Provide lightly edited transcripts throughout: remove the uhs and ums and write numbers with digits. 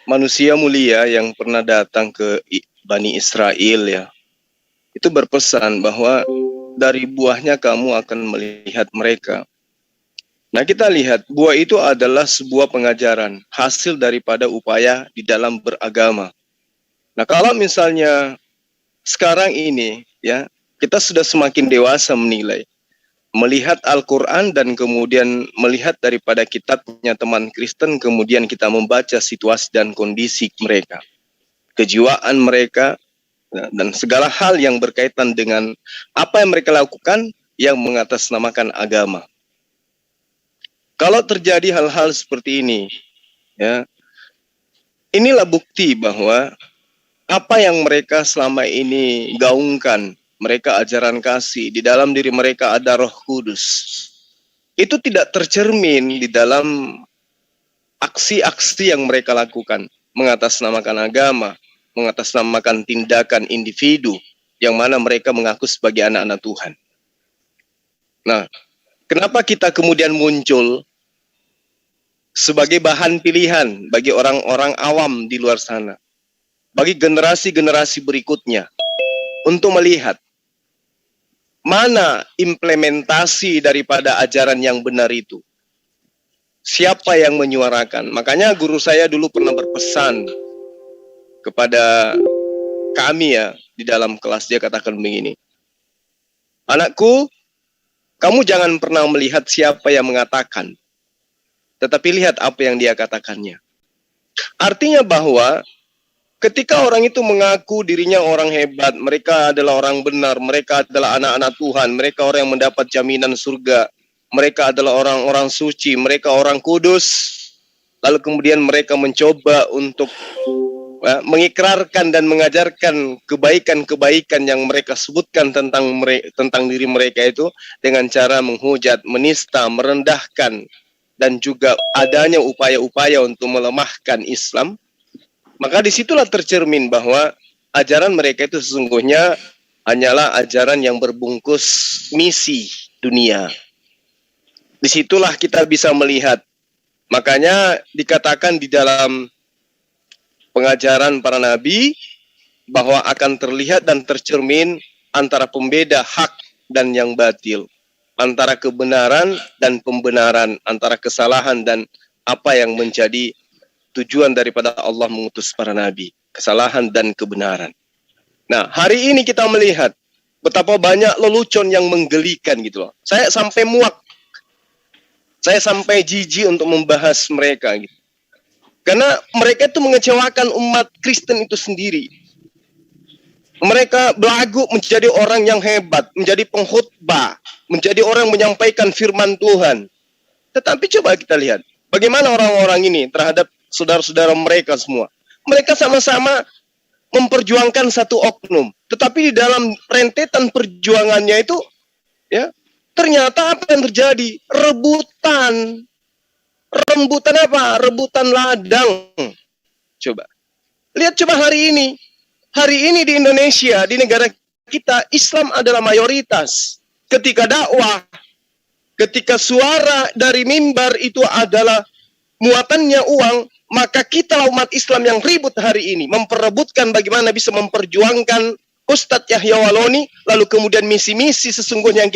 manusia mulia yang pernah datang ke Bani Israel ya, itu berpesan bahwa dari buahnya kamu akan melihat mereka. Nah, kita lihat buah itu adalah sebuah pengajaran, hasil daripada upaya di dalam beragama. Nah, kalau misalnya sekarang ini ya, kita sudah semakin dewasa menilai, melihat Al-Quran dan kemudian melihat daripada kitabnya teman Kristen, kemudian kita membaca situasi dan kondisi mereka, kejiwaan mereka, dan segala hal yang berkaitan dengan apa yang mereka lakukan yang mengatasnamakan agama. Kalau terjadi hal-hal seperti ini, ya, inilah bukti bahwa apa yang mereka selama ini gaungkan, mereka ajaran kasih, di dalam diri mereka ada Roh Kudus. Itu tidak tercermin di dalam aksi-aksi yang mereka lakukan, mengatasnamakan agama, mengatasnamakan tindakan individu yang mana mereka mengaku sebagai anak-anak Tuhan. Nah, kenapa kita kemudian muncul sebagai bahan pilihan bagi orang-orang awam di luar sana, bagi generasi-generasi berikutnya, untuk melihat mana implementasi daripada ajaran yang benar itu. Siapa yang menyuarakan? Makanya guru saya dulu pernah berpesan kepada kami ya, di dalam kelas dia katakan begini, anakku, kamu jangan pernah melihat siapa yang mengatakan, tetapi lihat apa yang dia katakannya. Artinya bahwa ketika orang itu mengaku dirinya orang hebat, mereka adalah orang benar, mereka adalah anak-anak Tuhan, mereka orang yang mendapat jaminan surga, mereka adalah orang-orang suci, mereka orang kudus, lalu kemudian mereka mencoba untuk mengikrarkan dan mengajarkan kebaikan-kebaikan yang mereka sebutkan tentang diri mereka itu dengan cara menghujat, menista, merendahkan, dan juga adanya upaya-upaya untuk melemahkan Islam, maka disitulah tercermin bahwa ajaran mereka itu sesungguhnya hanyalah ajaran yang berbungkus misi dunia. Disitulah kita bisa melihat. Makanya dikatakan di dalam pengajaran para nabi bahwa akan terlihat dan tercermin antara pembeda hak dan yang batil, antara kebenaran dan pembenaran, antara kesalahan dan apa yang menjadi tujuan daripada Allah mengutus para nabi, kesalahan dan kebenaran. Nah, hari ini kita melihat betapa banyak lelucon yang menggelikan gitu loh. Saya sampai muak, saya sampai jijik untuk membahas mereka gitu. Karena mereka itu mengecewakan umat Kristen itu sendiri. Mereka belagu menjadi orang yang hebat, menjadi pengkhotbah, menjadi orang yang menyampaikan firman Tuhan. Tetapi coba kita lihat, bagaimana orang-orang ini terhadap saudara-saudara mereka semua. Mereka sama-sama memperjuangkan satu oknum. Tetapi di dalam rentetan perjuangannya itu, ya, ternyata apa yang terjadi? Rebutan. Rebutan apa? Rebutan ladang. Coba. Lihat coba hari ini. Hari ini di Indonesia, di negara kita, Islam adalah mayoritas. Ketika dakwah, ketika suara dari mimbar itu adalah muatannya uang, maka kita umat Islam yang ribut hari ini, memperebutkan bagaimana bisa memperjuangkan Ustadz Yahya Waloni, lalu kemudian misi-misi sesungguhnya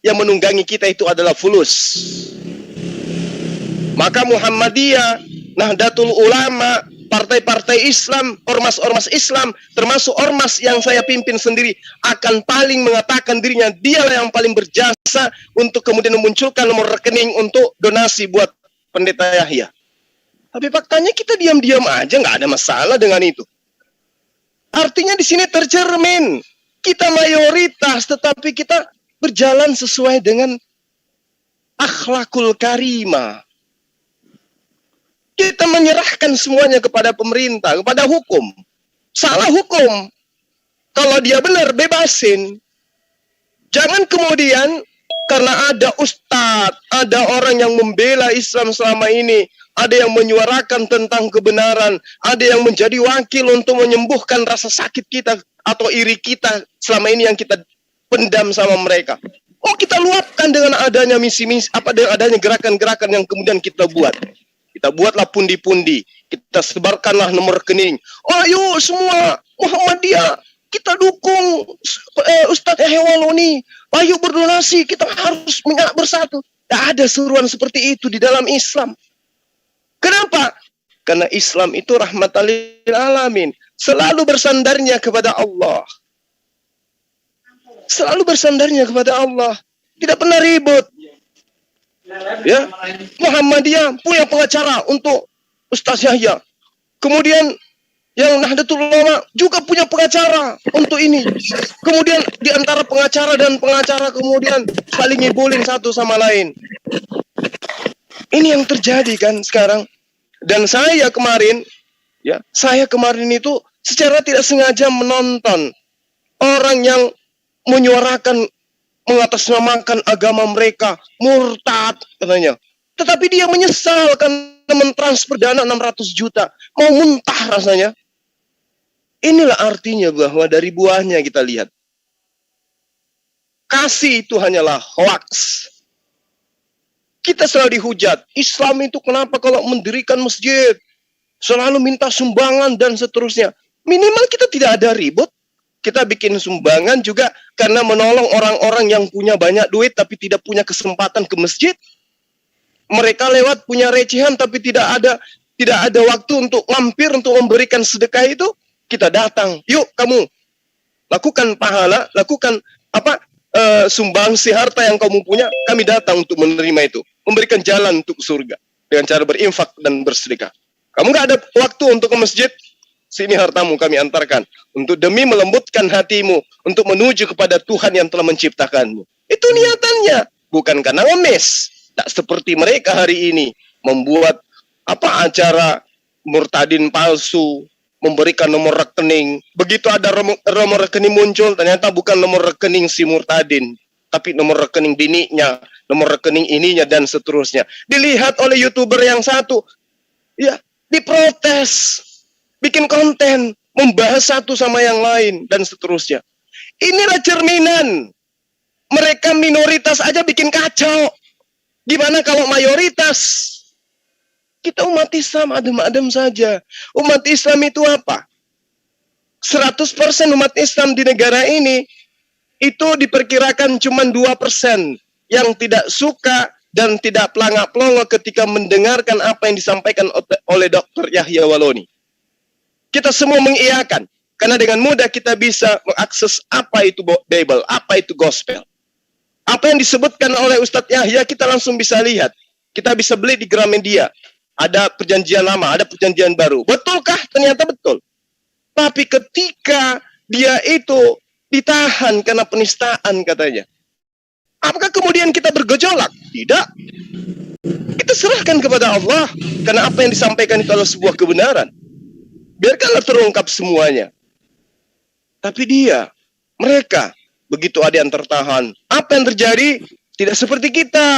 yang menunggangi kita itu adalah fulus. Maka Muhammadiyah, Nahdlatul Ulama, partai-partai Islam, ormas-ormas Islam, termasuk ormas yang saya pimpin sendiri, akan paling mengatakan dirinya dialah yang paling berjasa untuk kemudian memunculkan nomor rekening untuk donasi buat Pendeta Yahya. Tapi faktanya kita diam-diam aja, nggak ada masalah dengan itu. Artinya di sini tercermin, kita mayoritas, tetapi kita berjalan sesuai dengan akhlakul karimah. Kita menyerahkan semuanya kepada pemerintah, kepada hukum. Salah hukum. Kalau dia benar, bebasin. Jangan kemudian karena ada ustadz, ada orang yang membela Islam selama ini, ada yang menyuarakan tentang kebenaran, ada yang menjadi wakil untuk menyembuhkan rasa sakit kita atau iri kita selama ini yang kita pendam sama mereka. Oh, kita luapkan dengan adanya misi-misi, dengan adanya gerakan-gerakan yang kemudian kita buat. Kita buatlah pundi-pundi. Kita sebarkanlah nomor rekening. Ayo semua Muhammadiyah, kita dukung Ustadz Yahya Waloni. Ayo berdonasi, kita harus bersatu. Tidak ada seruan seperti itu di dalam Islam. Kenapa? Karena Islam itu rahmatan lil alamin. Selalu bersandarnya kepada Allah. Selalu bersandarnya kepada Allah. Tidak pernah ribut. Ya, Muhammadiyah punya pengacara untuk Ustaz Yahya. Kemudian yang Nahdlatul Ulama juga punya pengacara untuk ini. Kemudian di antara pengacara dan pengacara kemudian saling ngibulin satu sama lain. Ini yang terjadi kan sekarang. Dan saya kemarin itu secara tidak sengaja menonton orang yang menyuarakan mengatasnamakan agama mereka, murtad katanya. Tetapi dia menyesal karena mentransfer dana 600 juta. Mau muntah rasanya. Inilah artinya bahwa dari buahnya kita lihat. Kasih itu hanyalah hoax. Kita selalu dihujat. Islam itu kenapa kalau mendirikan masjid selalu minta sumbangan dan seterusnya. Minimal kita tidak ada ribut. Kita bikin sumbangan juga karena menolong orang-orang yang punya banyak duit tapi tidak punya kesempatan ke masjid. Mereka lewat punya recehan tapi tidak ada waktu untuk mampir untuk memberikan sedekah itu. Kita datang, yuk kamu lakukan pahala, lakukan sumbangsi harta yang kamu punya. Kami datang untuk menerima itu, memberikan jalan untuk surga dengan cara berinfak dan bersedekah. Kamu nggak ada waktu untuk ke masjid? Sini hartamu kami antarkan untuk demi melembutkan hatimu untuk menuju kepada Tuhan yang telah menciptakanmu. Itu niatannya, bukan karena ngemis. Tak seperti mereka hari ini membuat acara murtadin palsu, memberikan nomor rekening. Begitu ada nomor rekening muncul, ternyata bukan nomor rekening si murtadin, tapi nomor rekening bininya, nomor rekening ininya dan seterusnya. Dilihat oleh YouTuber yang satu, ya diprotes. Bikin konten, membahas satu sama yang lain, dan seterusnya. Inilah cerminan. Mereka minoritas aja bikin kacau. Gimana kalau mayoritas? Kita umat Islam adem-adem saja. Umat Islam itu apa? 100% umat Islam di negara ini, itu diperkirakan cuma 2% yang tidak suka dan tidak pelangak-pelongo ketika mendengarkan apa yang disampaikan oleh Dr. Yahya Waloni. Kita semua mengiyakan. Karena dengan mudah kita bisa mengakses apa itu Bible, apa itu Gospel. Apa yang disebutkan oleh Ustadz Yahya kita langsung bisa lihat. Kita bisa beli di Gramedia. Ada perjanjian lama, ada perjanjian baru. Betulkah? Ternyata betul. Tapi ketika dia itu ditahan karena penistaan katanya. Apakah kemudian kita bergejolak? Tidak. Kita serahkan kepada Allah. Karena apa yang disampaikan itu adalah sebuah kebenaran. Biarkanlah terungkap semuanya. Tapi mereka, begitu ada yang tertahan. Apa yang terjadi? Tidak seperti kita.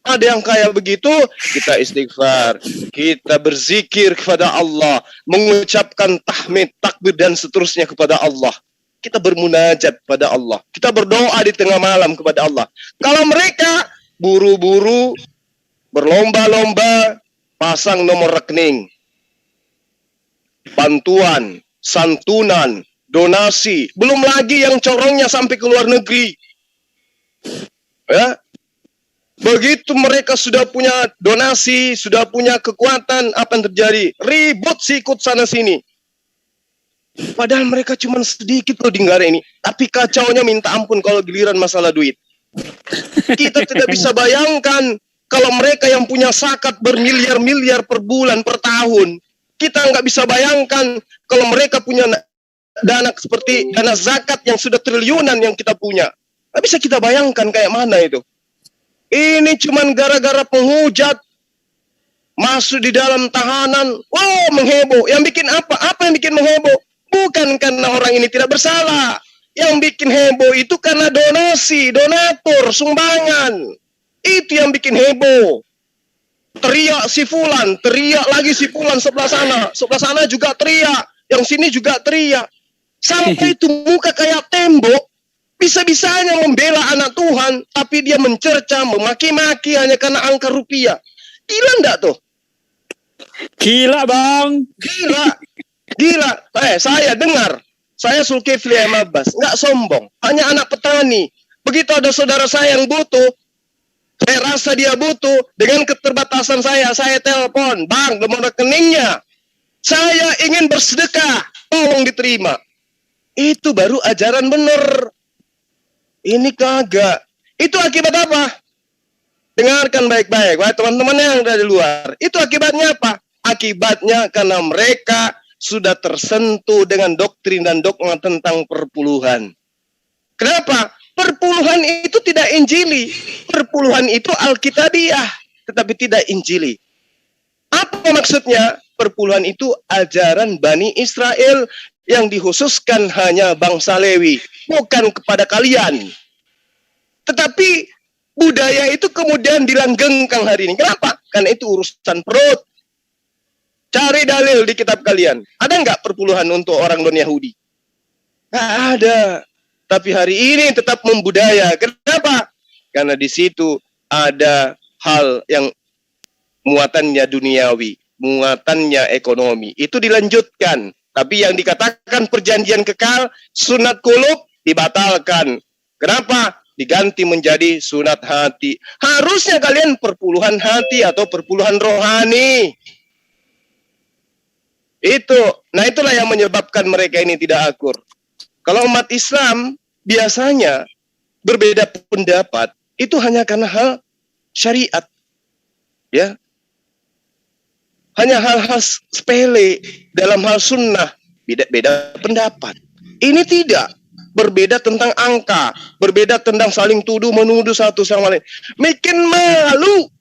Ada yang kayak begitu, kita istighfar. Kita berzikir kepada Allah. Mengucapkan tahmid, takbir, dan seterusnya kepada Allah. Kita bermunajat kepada Allah. Kita berdoa di tengah malam kepada Allah. Kalau mereka buru-buru, berlomba-lomba, pasang nomor rekening. Bantuan, santunan, donasi, belum lagi yang corongnya sampai ke luar negeri. Ya, begitu mereka sudah punya donasi, sudah punya kekuatan, apa yang terjadi? Ribut sikut sana sini. Padahal mereka cuma sedikit loh di negara ini, tapi kacaunya minta ampun kalau giliran masalah duit. Kita tidak bisa bayangkan kalau mereka yang punya zakat bermiliar-miliar per bulan, per tahun. Kita nggak bisa bayangkan kalau mereka punya dana seperti dana zakat yang sudah triliunan yang kita punya. Nggak bisa kita bayangkan kayak mana itu. Ini cuman gara-gara penghujat masuk di dalam tahanan. Wow, mengheboh. Yang bikin apa? Apa yang bikin mengheboh? Bukan karena orang ini tidak bersalah. Yang bikin heboh itu karena donasi, donatur, sumbangan. Itu yang bikin heboh. Teriak si fulan, teriak lagi si fulan sebelah sana juga teriak, yang sini juga teriak. Sampai itu muka kayak tembok, bisa-bisanya membela anak Tuhan, tapi dia mencerca, memaki-maki hanya karena angka rupiah. Gila enggak tuh? Gila bang. Gila. Saya dengar. Saya Zulkifli M. Abbas. Nggak sombong. Hanya anak petani. Begitu ada saudara saya yang butuh. Saya rasa dia butuh. Dengan keterbatasan saya telepon. Bang, nomor rekeningnya. Saya ingin bersedekah. Tolong diterima. Itu baru ajaran benar. Ini kagak. Itu akibat apa? Dengarkan baik-baik, teman-teman yang ada di luar. Itu akibatnya apa? Akibatnya karena mereka sudah tersentuh dengan doktrin dan dogma tentang perpuluhan. Kenapa? Perpuluhan itu tidak injili. Perpuluhan itu alkitabiah, tetapi tidak injili. Apa maksudnya? Perpuluhan itu ajaran Bani Israel yang dikhususkan hanya bangsa Lewi, bukan kepada kalian. Tetapi budaya itu kemudian dilanggengkan hari ini. Kenapa? Karena itu urusan perut. Cari dalil di kitab kalian. Ada nggak perpuluhan untuk orang non-Yahudi? Nggak ada. Tapi hari ini tetap membudaya. Kenapa? Karena di situ ada hal yang muatannya duniawi, muatannya ekonomi. Itu dilanjutkan. Tapi yang dikatakan perjanjian kekal, sunat kulub dibatalkan. Kenapa? Diganti menjadi sunat hati. Harusnya kalian perpuluhan hati atau perpuluhan rohani. Nah itulah yang menyebabkan mereka ini tidak akur. Kalau umat Islam biasanya berbeda pendapat, itu hanya karena hal syariat. Ya. Hanya hal-hal sepele dalam hal sunnah, beda pendapat. Ini tidak. Berbeda tentang angka, berbeda tentang saling tuduh menuduh satu sama lain. Bikin malu.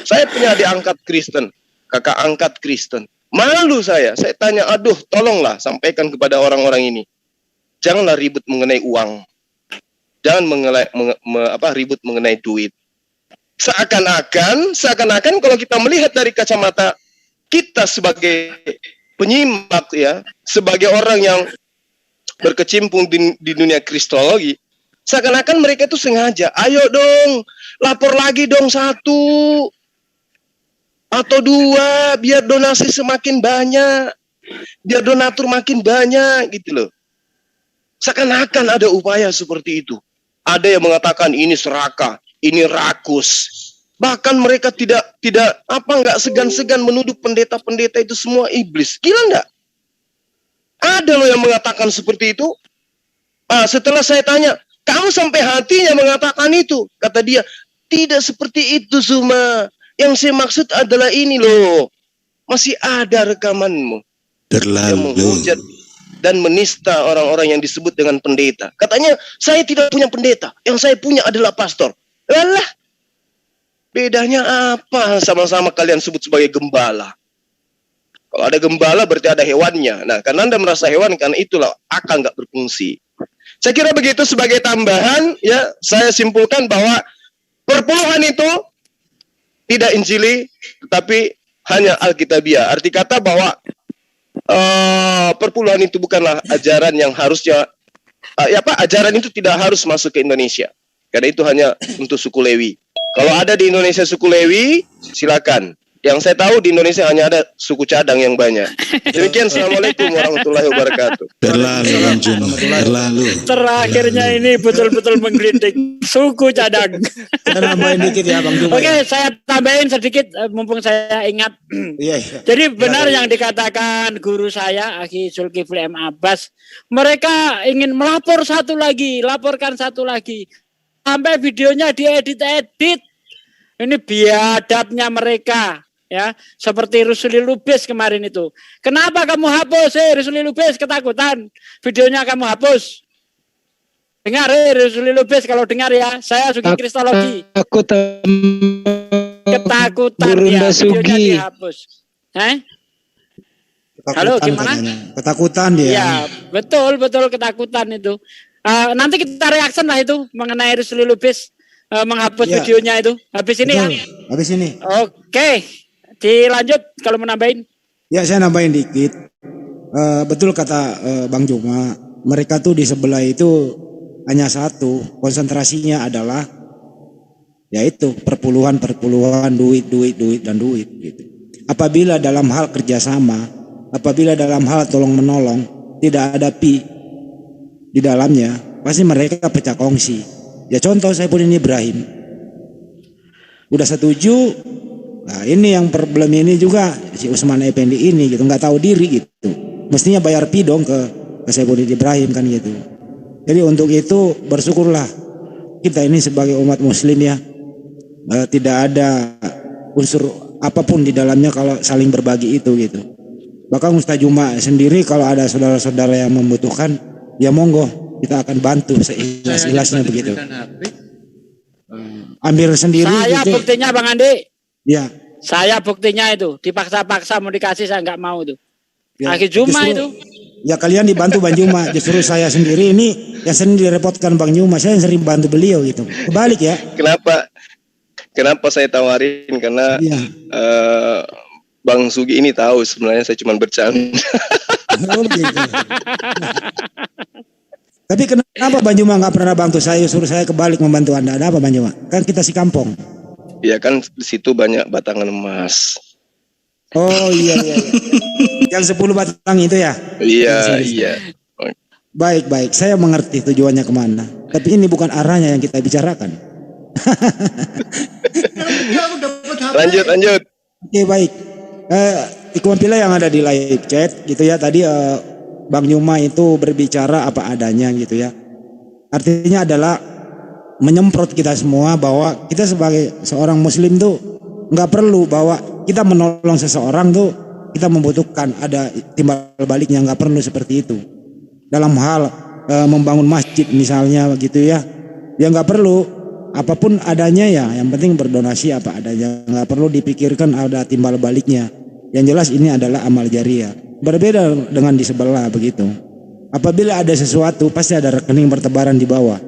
Saya punya adik angkat Kristen, kakak angkat Kristen. Malu saya tanya, aduh tolonglah sampaikan kepada orang-orang ini. Janganlah ribut mengenai uang. Jangan ribut mengenai duit. Seakan-akan kalau kita melihat dari kacamata kita sebagai penyimak ya, sebagai orang yang berkecimpung di dunia kristologi, seakan-akan mereka itu sengaja, ayo dong, lapor lagi dong 1 atau 2, biar donasi semakin banyak, biar donatur makin banyak gitu loh. Seakan-akan ada upaya seperti itu. Ada yang mengatakan ini serakah, ini rakus. Bahkan mereka nggak segan-segan menuduh pendeta-pendeta itu semua iblis. Gila nggak? Ada loh yang mengatakan seperti itu. Setelah saya tanya, kamu sampai hatinya mengatakan itu? Kata dia, tidak seperti itu Zuma. Yang saya maksud adalah ini loh. Masih ada rekamanmu. Yang menghujat dan menista orang-orang yang disebut dengan pendeta. Katanya, saya tidak punya pendeta. Yang saya punya adalah pastor. Lalah. Bedanya apa? Sama-sama kalian sebut sebagai gembala. Kalau ada gembala berarti ada hewannya. Nah, karena Anda merasa hewan, karena itulah akal nggak berfungsi. Saya kira begitu sebagai tambahan, ya, saya simpulkan bahwa perpuluhan itu tidak injili, tetapi hanya alkitabiah. Arti kata bahwa perpuluhan itu bukanlah ajaran yang harusnya, ajaran itu tidak harus masuk ke Indonesia. Karena itu hanya untuk suku Lewi. Kalau ada di Indonesia suku Lewi, silakan. Yang saya tahu di Indonesia hanya ada suku cadang yang banyak. Demikian, assalamualaikum warahmatullahi wabarakatuh. Terlalu. Terakhirnya ini betul-betul menggelitik suku cadang. Saya nambahin dikit ya Bang Juma. Oke, saya tambahin sedikit mumpung saya ingat. Iya. Jadi benar yang dikatakan guru saya, Akhi Zulkifli M. Abbas. Mereka ingin laporkan satu lagi. Sampai videonya diedit-edit. Ini biadabnya mereka, ya, seperti Rusuli Lubis kemarin itu. Kenapa kamu hapus, Rusuli Lubis, ketakutan? Videonya kamu hapus. Dengar, Rusuli Lubis, kalau dengar ya, saya suka kristologi. Ketakutan ya, videonya dihapus. Halo, gimana? Ketakutan dia. Ya, betul ketakutan itu. Nanti kita reaction lah itu mengenai Rusuli Lubis. Menghapus videonya itu. Habis ini ya. Habis ini. Oke. Dilanjut kalau mau nambahin. Ya, saya nambahin dikit. Betul kata Bang Juma. Mereka tuh di sebelah itu hanya satu. Konsentrasinya adalah Yaitu perpuluhan, duit dan duit gitu. Apabila dalam hal kerjasama, apabila dalam hal tolong menolong tidak ada pi di dalamnya, pasti mereka pecah kongsi. Ya contoh Saifuddin Ibrahim udah setuju. Nah ini yang problem ini juga si Usman Effendi ini gitu, nggak tahu diri gitu. Mestinya bayar pi dong ke Saifuddin Ibrahim kan gitu. Jadi untuk itu bersyukurlah kita ini sebagai umat muslim ya, tidak ada unsur apapun di dalamnya kalau saling berbagi itu gitu. Bahkan Ustaz Juma sendiri kalau ada saudara-saudara yang membutuhkan, ya monggo kita akan bantu seikhlas-ikhlasnya begitu. Ambil sendiri. Saya gitu. Buktinya Bang Andi. Ya. Saya buktinya itu dipaksa-paksa mau dikasih saya nggak mau tuh. Ya, Akhir Juma itu. Ya kalian dibantu Bang Juma, justru saya sendiri ini yang sering direpotkan Bang Juma, saya yang sering bantu beliau gitu. Kebalik ya. Kenapa saya tawarin karena Bang Sugi ini tahu sebenarnya saya cuma bercanda. Oh, gitu. Tapi kenapa Bang Juma nggak pernah bantu saya, suruh saya kebalik membantu Anda? Ada apa Bang Juma? Kan kita si kampung. Iya kan di situ banyak batangan emas. Oh iya. Yang 10 batang itu ya? Iya. Baik. Saya mengerti tujuannya kemana. Tapi ini bukan arahnya yang kita bicarakan. Lanjut. Oke baik. Ikuman pila yang ada di live chat gitu ya. Tadi Bang Juma itu berbicara apa adanya gitu ya. Artinya adalah menyemprot kita semua bahwa kita sebagai seorang muslim tuh nggak perlu bahwa kita menolong seseorang tuh kita membutuhkan ada timbal baliknya, nggak perlu seperti itu. Dalam hal membangun masjid misalnya gitu ya nggak perlu apapun adanya ya, yang penting berdonasi apa adanya, nggak perlu dipikirkan ada timbal baliknya. Yang jelas ini adalah amal jariah. Berbeda dengan di sebelah begitu. Apabila ada sesuatu pasti ada rekening bertebaran di bawah.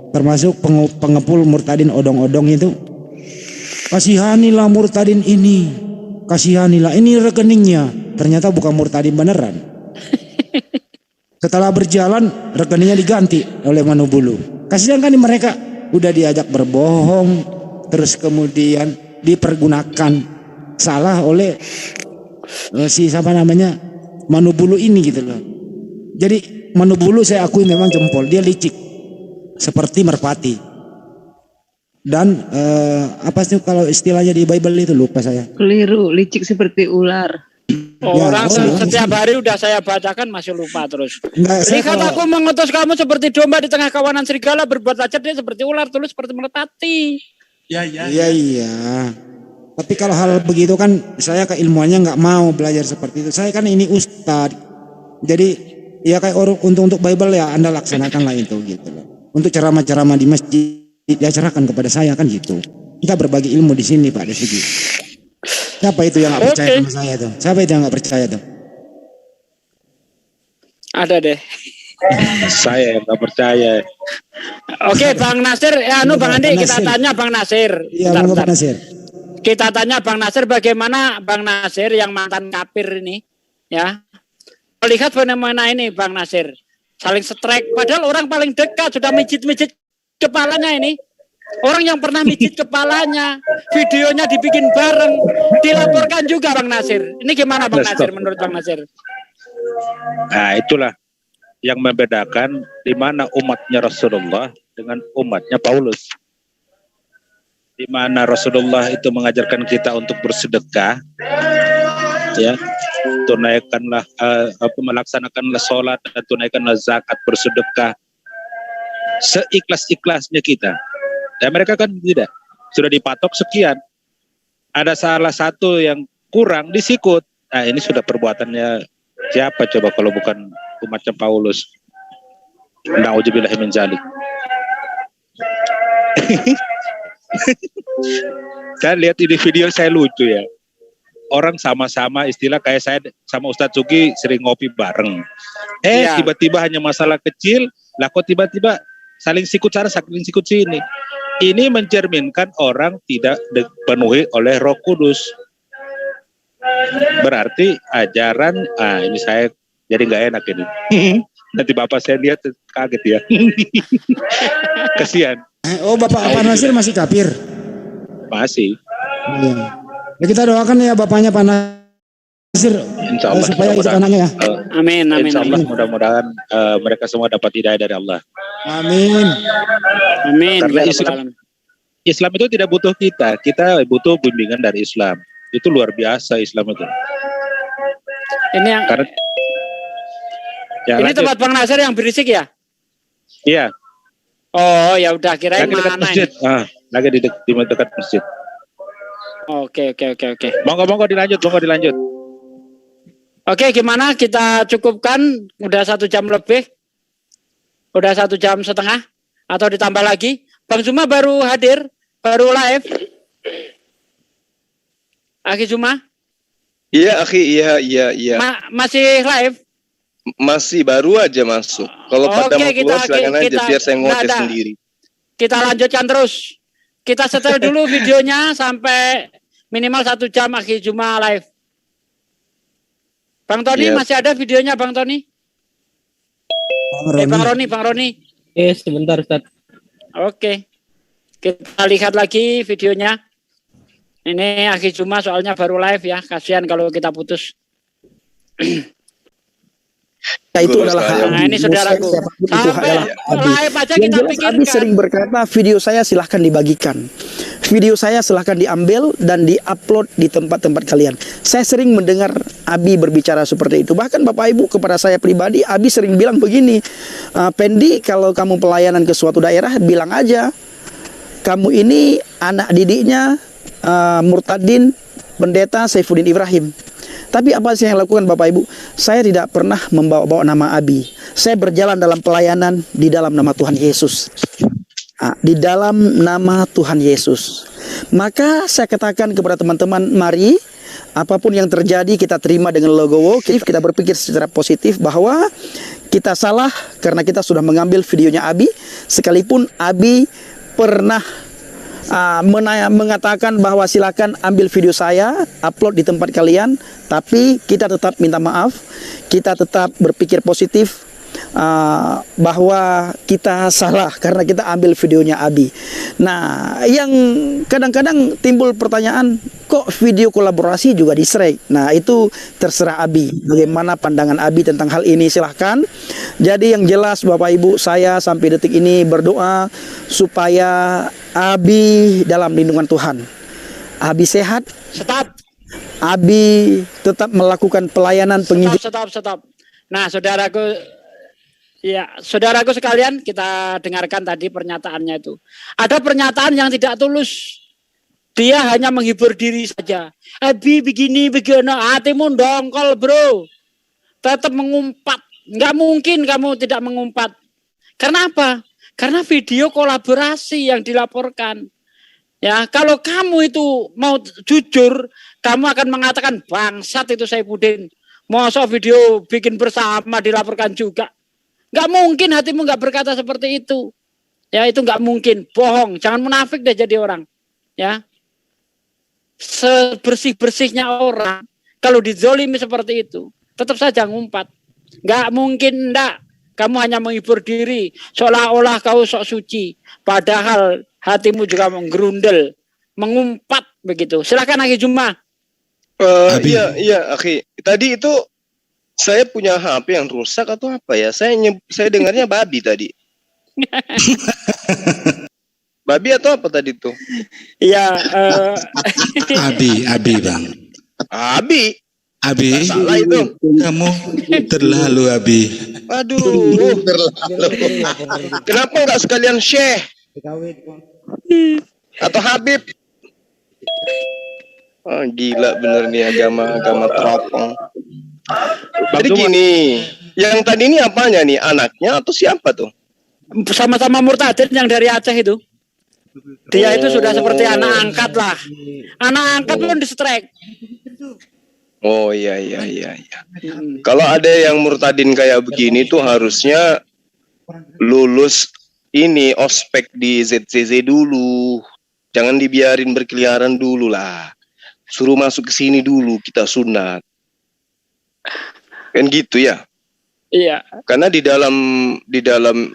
Termasuk pengepul murtadin odong-odong itu. Kasihanilah murtadin ini. Kasihanilah ini rekeningnya. Ternyata bukan murtadin beneran. Setelah berjalan rekeningnya diganti oleh Manubulu. Kasihan kan mereka udah diajak berbohong, terus kemudian dipergunakan salah oleh si siapa namanya Manubulu ini gitu loh. Jadi Manubulu saya akui memang jempol, dia licik seperti merpati. Dan apa sih kalau istilahnya di Bible itu lupa saya. Keliru, licik seperti ular. Orang setiap hari udah saya bacakan masih lupa terus. Lihat aku mengutus kamu seperti domba di tengah kawanan serigala, berbuatlah cerdas seperti ular, tulus seperti merpati. Iya. Tapi kalau hal begitu kan saya keilmuannya nggak mau belajar seperti itu. Saya kan ini ustad. Jadi ya kayak untuk Bible ya Anda laksanakanlah itu gitu loh. Untuk ceramah-ceramah di masjid diajarkan kepada saya kan gitu. Kita berbagi ilmu di sini Pak Desugi. Siapa itu yang nggak percaya sama saya tuh? Siapa itu yang nggak percaya tuh? Ada deh. Saya yang nggak percaya. Oke, Bang Nasir, Bang Andi, kita tanya Bang Nasir. Iya, Bang Nasir. Kita tanya Bang Nasir, bagaimana Bang Nasir yang mantan kafir ini, ya, melihat fenomena ini, Bang Nasir, saling strike. Padahal orang paling dekat sudah mijit-mijit kepalanya ini. Orang yang pernah mijit kepalanya, videonya dibikin bareng, dilaporkan juga Bang Nasir. Ini gimana Bang Nasir menurut Bang Nasir? Nah itulah yang membedakan di mana umatnya Rasulullah dengan umatnya Paulus. Di mana Rasulullah itu mengajarkan kita untuk bersedekah, ya, tunaikanlah, melaksanakanlah sholat dan tunaikanlah zakat, bersedekah seikhlas-ikhlasnya kita. Dan mereka kan tidak, sudah dipatok sekian. Ada salah satu yang kurang disikut. Nah ini sudah perbuatannya siapa coba kalau bukan umatnya Paulus. Na'udzubillahi min dzalik. Saya lihat ini video saya lucu ya. Orang sama-sama istilah kayak saya sama Ustadz Sugi sering ngopi bareng. Tiba-tiba hanya masalah kecil, lah kok tiba-tiba saling sikut sana, saling sikut sini. Ini mencerminkan orang tidak dipenuhi oleh Roh Kudus. Berarti ajaran, ini saya jadi nggak enak ini. Nanti bapak saya lihat kaget ya. Kasihan. Oh Bapak Nasir masih kafir? Masih. Iya. Ya, kita doakan ya bapaknya Pak Nasir Insya Allah, supaya itu anaknya ya. Amin, amin, Insya Allah amin. mudah-mudahan mereka semua dapat hidayah dari Allah. Amin. Amin. Karena Ya Rabbal Alamin. Islam itu tidak butuh kita butuh bimbingan dari Islam. Itu luar biasa Islam itu. Ini yang Karena ya, ini lanjut. tempat Bang Nasir yang berisik ya? Iya, Oh, ya udah kirain lagi dekat mana masjid. ini. Lagi di dekat masjid. Oke. Monggo dilanjut. Oke, gimana kita cukupkan? Udah 1 jam lebih? Udah 1 jam setengah? Atau ditambah lagi? Bang Zuma baru hadir, baru live. Aki Zuma? Iya, akhi, iya. Masih live? Masih baru aja masuk. Kalau pada mau keluar silakan aja biar saya ngoceh sendiri. Kita lanjutkan terus. Kita setel dulu videonya sampai minimal 1 jam Aki Zuma live. Bang Tony, masih ada videonya Bang Tony? Bang Roni. Sebentar Ustaz. Oke. Kita lihat lagi videonya. Ini Aki Zuma soalnya baru live ya. Kasihan kalau kita putus. Itu adalah hak. Nah, ini saudaraku. Sampai live aja Yang kita jelas pikirkan. Abi sering berkata video saya silahkan dibagikan. Video saya silahkan diambil dan diupload di tempat-tempat kalian. Saya sering mendengar Abi berbicara seperti itu. Bahkan Bapak Ibu kepada saya pribadi, Abi sering bilang begini, Pendi, kalau kamu pelayanan ke suatu daerah, bilang aja, kamu ini anak didiknya Murtadin Pendeta Saifuddin Ibrahim. Tapi apa sih yang lakukan Bapak Ibu? Saya tidak pernah membawa-bawa nama Abi. Saya berjalan dalam pelayanan di dalam nama Tuhan Yesus. Di dalam nama Tuhan Yesus. Maka saya katakan kepada teman-teman, mari apapun yang terjadi kita terima dengan legowo. Kita berpikir secara positif bahwa kita salah karena kita sudah mengambil videonya Abi. Sekalipun Abi pernah mengatakan bahwa silakan ambil video saya, upload di tempat kalian, tapi kita tetap minta maaf, kita tetap berpikir positif bahwa kita salah karena kita ambil videonya Abi. Nah, yang kadang-kadang timbul pertanyaan, kok video kolaborasi juga di-strike? Nah, itu terserah Abi. Bagaimana pandangan Abi tentang hal ini, silahkan. Jadi yang jelas Bapak Ibu, saya sampai detik ini berdoa supaya Abi dalam lindungan Tuhan. Abi sehat. Stop. Abi tetap melakukan pelayanan penginjil. Stop. Nah, saudaraku sekalian, kita dengarkan tadi pernyataannya itu. Ada pernyataan yang tidak tulus. Dia hanya menghibur diri saja. Abi begini, hatimu dongkol bro. Tetap mengumpat. Nggak mungkin kamu tidak mengumpat. Karena apa? Karena video kolaborasi yang dilaporkan. Ya, kalau kamu itu mau jujur, kamu akan mengatakan bangsat itu Saifuddin. Masa video bikin bersama dilaporkan juga. Nggak mungkin hatimu nggak berkata seperti itu. Ya, itu nggak mungkin. Bohong. Jangan munafik deh jadi orang. Ya. Sebersih-bersihnya orang, kalau dizolimi seperti itu, tetap saja ngumpat. Nggak mungkin, enggak. Kamu hanya menghibur diri, seolah-olah kau sok suci. Padahal hatimu juga menggerundel, mengumpat begitu. Silakan Aki Zuma. Iya, Aki. Tadi itu saya punya HP yang rusak atau apa ya? Saya dengarnya babi tadi. Babi atau apa tadi tuh? Iya. Abi Bang. Abi. Salah itu. Kamu terlalu Abi. Aduh. Kenapa nggak sekalian Syekh? Atau Habib? Oh, gila bener nih agama teropong. Jadi gini, yang tadi ini apanya nih? Anaknya atau siapa tuh? Sama-sama Murtadin yang dari Aceh itu. Dia itu sudah seperti anak angkat lah. Anak angkat pun di-strike. Oh iya. Kalau ada yang murtadin kayak begini tuh harusnya lulus ini ospek di ZCZ dulu. Jangan dibiarin berkeliaran dulu lah. Suruh masuk ke sini dulu kita sunat. Kan gitu ya? Iya. Karena di dalam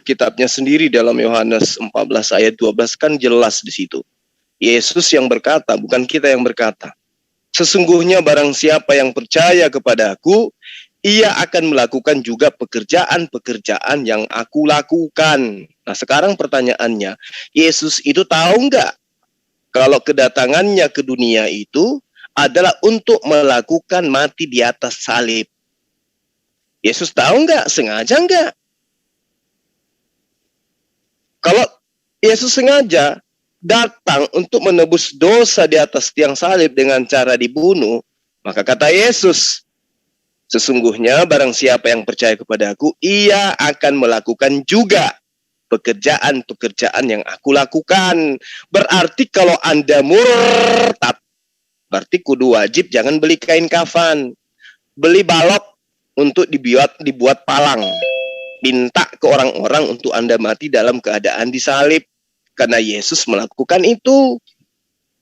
kitabnya sendiri dalam Yohanes 14 ayat 12 kan jelas di situ. Yesus yang berkata, bukan kita yang berkata. Sesungguhnya barang siapa yang percaya kepadaku, ia akan melakukan juga pekerjaan-pekerjaan yang aku lakukan. Nah, sekarang pertanyaannya, Yesus itu tahu nggak kalau kedatangannya ke dunia itu adalah untuk melakukan mati di atas salib? Yesus tahu nggak? Sengaja nggak? Kalau Yesus sengaja datang untuk menebus dosa di atas tiang salib dengan cara dibunuh, maka kata Yesus, sesungguhnya barang siapa yang percaya kepadaku, ia akan melakukan juga pekerjaan-pekerjaan yang aku lakukan. Berarti kalau Anda murtad, berarti kudu wajib jangan beli kain kafan, beli balok untuk dibuat palang. Minta ke orang-orang untuk Anda mati dalam keadaan disalib. Karena Yesus melakukan itu.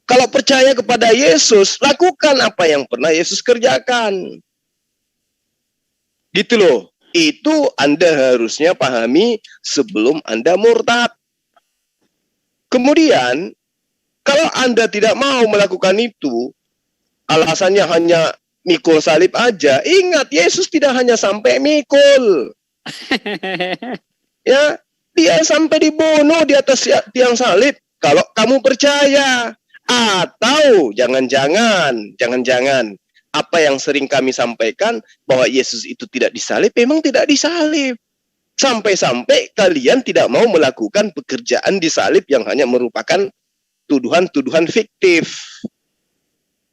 Kalau percaya kepada Yesus, lakukan apa yang pernah Yesus kerjakan. Gitu loh. Itu Anda harusnya pahami sebelum Anda murtad. Kemudian, kalau Anda tidak mau melakukan itu, alasannya hanya mikul salib aja. Ingat, Yesus tidak hanya sampai mikul. Ya, dia sampai dibunuh di atas tiang salib. Kalau kamu percaya, atau jangan-jangan apa yang sering kami sampaikan bahwa Yesus itu tidak disalib, memang tidak disalib. Sampai-sampai kalian tidak mau melakukan pekerjaan disalib yang hanya merupakan tuduhan-tuduhan fiktif.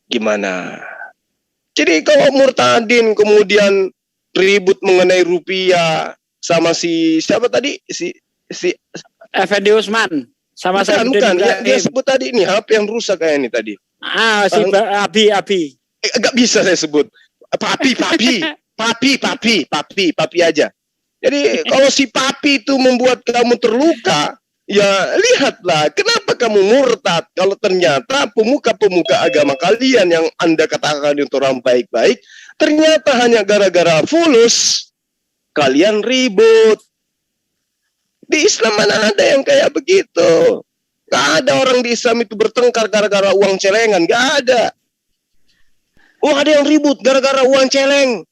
Gimana? Jadi kalau murtadin kemudian ribut mengenai rupiah sama si siapa tadi si Effendi Usman sama saya bukan dia sebut tadi ini HP yang rusak kayak ini tadi. Si Abi. Enggak bisa saya sebut. Papi aja. Jadi kalau si papi itu membuat kamu terluka, ya lihatlah kenapa kamu murtad. Kalau ternyata pemuka-pemuka agama kalian yang Anda katakan itu orang baik-baik, ternyata hanya gara-gara fulus kalian ribut. Di Islam mana ada yang kayak begitu? Gak ada orang di Islam itu bertengkar gara-gara uang celengan. Gak ada. Oh, ada yang ribut gara-gara uang celeng.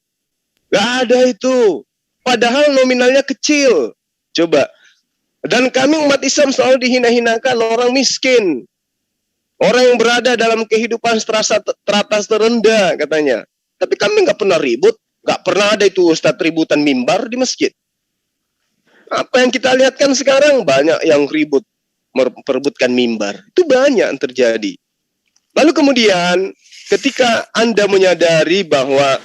Gak ada itu. Padahal nominalnya kecil. Coba. Dan kami umat Islam selalu dihina-hinakan orang miskin. Orang yang berada dalam kehidupan teratas terendah katanya. Tapi kami gak pernah ribut. Gak pernah ada itu ustadz ributan mimbar di masjid. Apa yang kita lihat kan sekarang banyak yang ribut memperebutkan mimbar. Itu banyak yang terjadi. Lalu kemudian ketika Anda menyadari bahwa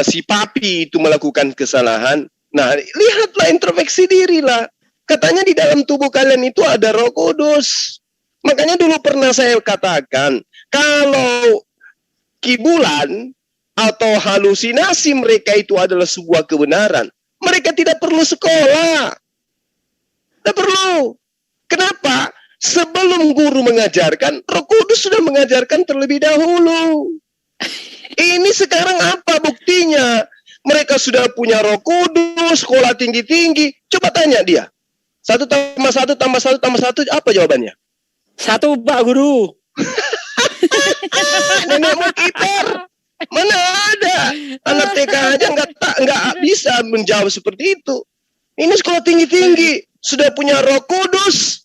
si papi itu melakukan kesalahan, nah lihatlah, introspeksi dirilah. Katanya di dalam tubuh kalian itu ada Roh Kudus. Makanya dulu pernah saya katakan, kalau kibulan atau halusinasi mereka itu adalah sebuah kebenaran, mereka tidak perlu sekolah. Tidak perlu. Kenapa? Sebelum guru mengajarkan, Roh Kudus sudah mengajarkan terlebih dahulu. Ini sekarang apa buktinya? Mereka sudah punya Roh Kudus, sekolah tinggi-tinggi. Coba tanya dia. 1 tambah 1 tambah 1 tambah 1, apa jawabannya? 1, Pak Guru. Nenekmu kiper. Mana ada? Anak TK aja nggak bisa menjawab seperti itu. Ini sekolah tinggi-tinggi, sudah punya Roh Kudus.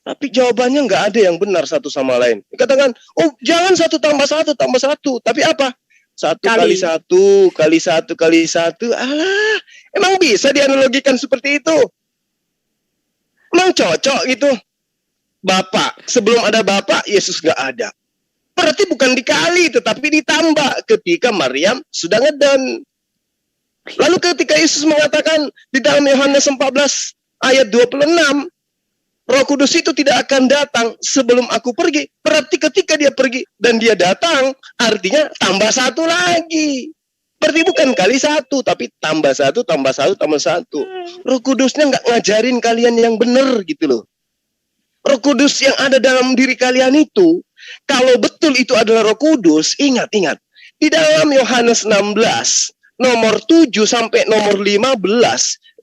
Tapi jawabannya nggak ada yang benar satu sama lain. Dikatakan, oh jangan 1 tambah 1 tambah 1. Tapi apa? 1 kali 1 kali 1 kali 1. Alah, emang bisa dianalogikan seperti itu? Emang cocok gitu? Bapak, sebelum ada Bapak, Yesus nggak ada. Berarti bukan dikali, tetapi ditambah ketika Maryam sudah ngeden. Lalu ketika Yesus mengatakan di dalam Yohanes 14 ayat 26, Roh Kudus itu tidak akan datang sebelum aku pergi. Berarti ketika dia pergi dan dia datang, artinya tambah 1 lagi. Berarti bukan kali 1, tapi tambah 1, tambah 1, tambah 1. Roh Kudusnya nggak ngajarin kalian yang benar gitu loh. Roh Kudus yang ada dalam diri kalian itu, kalau betul itu adalah Roh Kudus, ingat. Di dalam Yohanes 16, nomor 7 sampai nomor 15,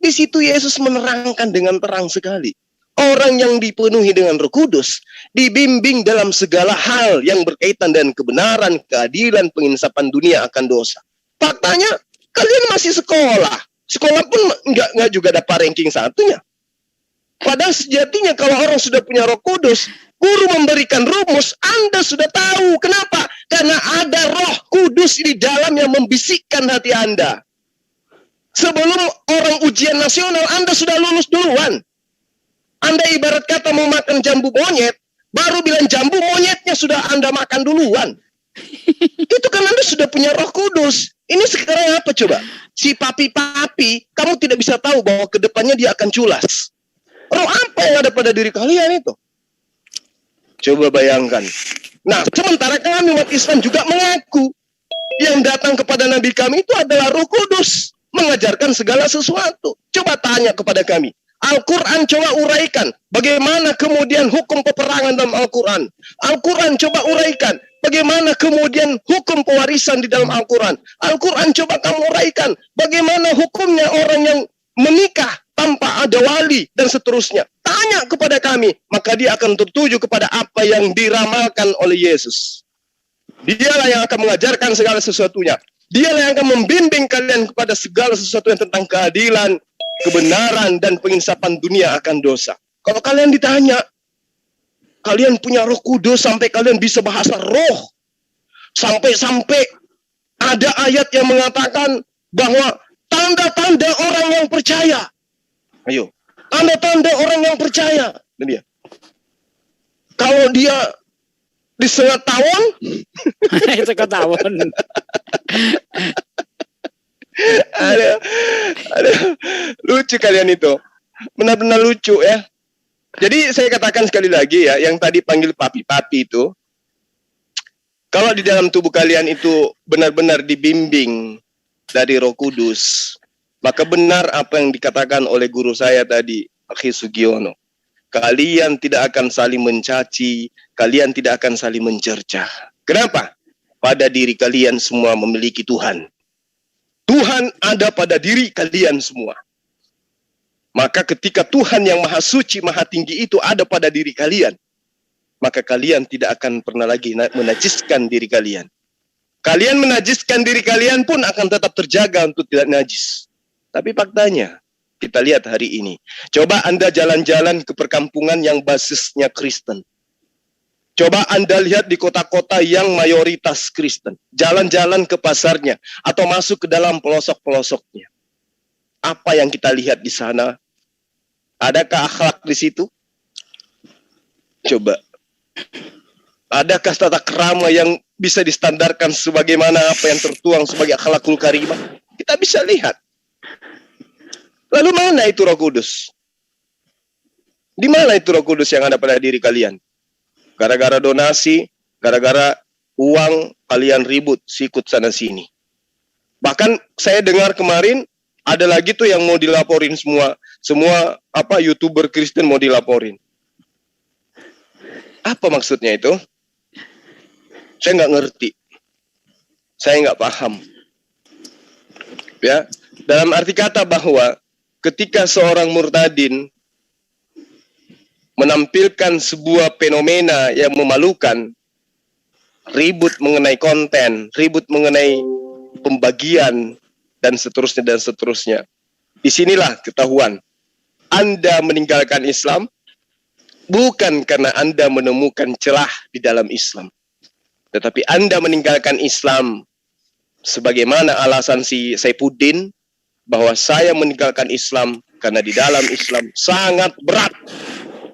di situ Yesus menerangkan dengan terang sekali Orang yang dipenuhi dengan Roh Kudus dibimbing dalam segala hal yang berkaitan dengan kebenaran, keadilan, penginsapan dunia akan dosa. Faktanya kalian masih sekolah. Sekolah pun nggak juga dapat ranking satunya. Padahal sejatinya kalau orang sudah punya Roh Kudus, guru memberikan rumus, Anda sudah tahu. Kenapa? Karena ada Roh Kudus di dalam yang membisikkan hati Anda. Sebelum orang ujian nasional, Anda sudah lulus duluan. Anda ibarat kata mau makan jambu monyet, baru bilang jambu monyetnya sudah Anda makan duluan. Itu kan Anda sudah punya Roh Kudus. Ini sekarang apa coba? Si papi-papi, kamu tidak bisa tahu bahwa kedepannya dia akan culas. Roh apa yang ada pada diri kalian itu? Coba bayangkan. Nah, sementara kami umat Islam juga mengaku yang datang kepada Nabi kami itu adalah Roh Kudus, mengajarkan segala sesuatu. Coba tanya kepada kami. Al-Quran coba uraikan bagaimana kemudian hukum peperangan dalam Al-Quran. Al-Quran coba uraikan bagaimana kemudian hukum pewarisan di dalam Al-Quran. Al-Quran coba kamu uraikan bagaimana hukumnya orang yang menikah tanpa ada wali dan seterusnya. Tanya kepada kami, maka dia akan tertuju kepada apa yang diramalkan oleh Yesus. Dialah yang akan mengajarkan segala sesuatunya. Dialah yang akan membimbing kalian kepada segala sesuatu yang tentang keadilan, kebenaran, dan penginsapan dunia akan dosa. Kalau kalian ditanya, kalian punya Roh Kudus sampai kalian bisa bahasa roh. Sampai-sampai ada ayat yang mengatakan bahwa tanda-tanda orang yang percaya. Ayo, tanda-tanda orang yang percaya. Dan dia, kalau dia di setengah tahun, itu ketahuan. Aduh, lucu kalian itu, benar-benar lucu ya. Jadi saya katakan sekali lagi ya, yang tadi panggil papi-papi itu, kalau di dalam tubuh kalian itu benar-benar dibimbing dari Roh Kudus, maka benar apa yang dikatakan oleh guru saya tadi, Akhi Sugiono. Kalian tidak akan saling mencaci, kalian tidak akan saling mencercah. Kenapa? Pada diri kalian semua memiliki Tuhan. Tuhan ada pada diri kalian semua. Maka ketika Tuhan yang Maha Suci, Maha Tinggi itu ada pada diri kalian, maka kalian tidak akan pernah lagi menajiskan diri kalian. Kalian menajiskan diri kalian pun akan tetap terjaga untuk tidak najis. Tapi faktanya, kita lihat hari ini. Coba Anda jalan-jalan ke perkampungan yang basisnya Kristen. Coba Anda lihat di kota-kota yang mayoritas Kristen. Jalan-jalan ke pasarnya atau masuk ke dalam pelosok-pelosoknya. Apa yang kita lihat di sana? Adakah akhlak di situ? Coba. Adakah tata krama yang bisa distandarkan sebagaimana apa yang tertuang sebagai akhlakul karimah? Kita bisa lihat. Lalu mana itu Roh Kudus? Di mana itu Roh Kudus yang ada pada diri kalian? Gara-gara donasi, gara-gara uang, kalian ribut, sikut sana sini. Bahkan saya dengar kemarin, ada lagi tuh yang mau dilaporin semua YouTuber Kristen mau dilaporin. Apa maksudnya itu? Saya nggak ngerti. Saya nggak paham. Ya, dalam arti kata bahwa ketika seorang murtadin menampilkan sebuah fenomena yang memalukan, ribut mengenai konten, ribut mengenai pembagian, dan seterusnya. Disinilah ketahuan. Anda meninggalkan Islam bukan karena Anda menemukan celah di dalam Islam. Tetapi Anda meninggalkan Islam sebagaimana alasan si Saifuddin, bahwa saya meninggalkan Islam karena di dalam Islam sangat berat.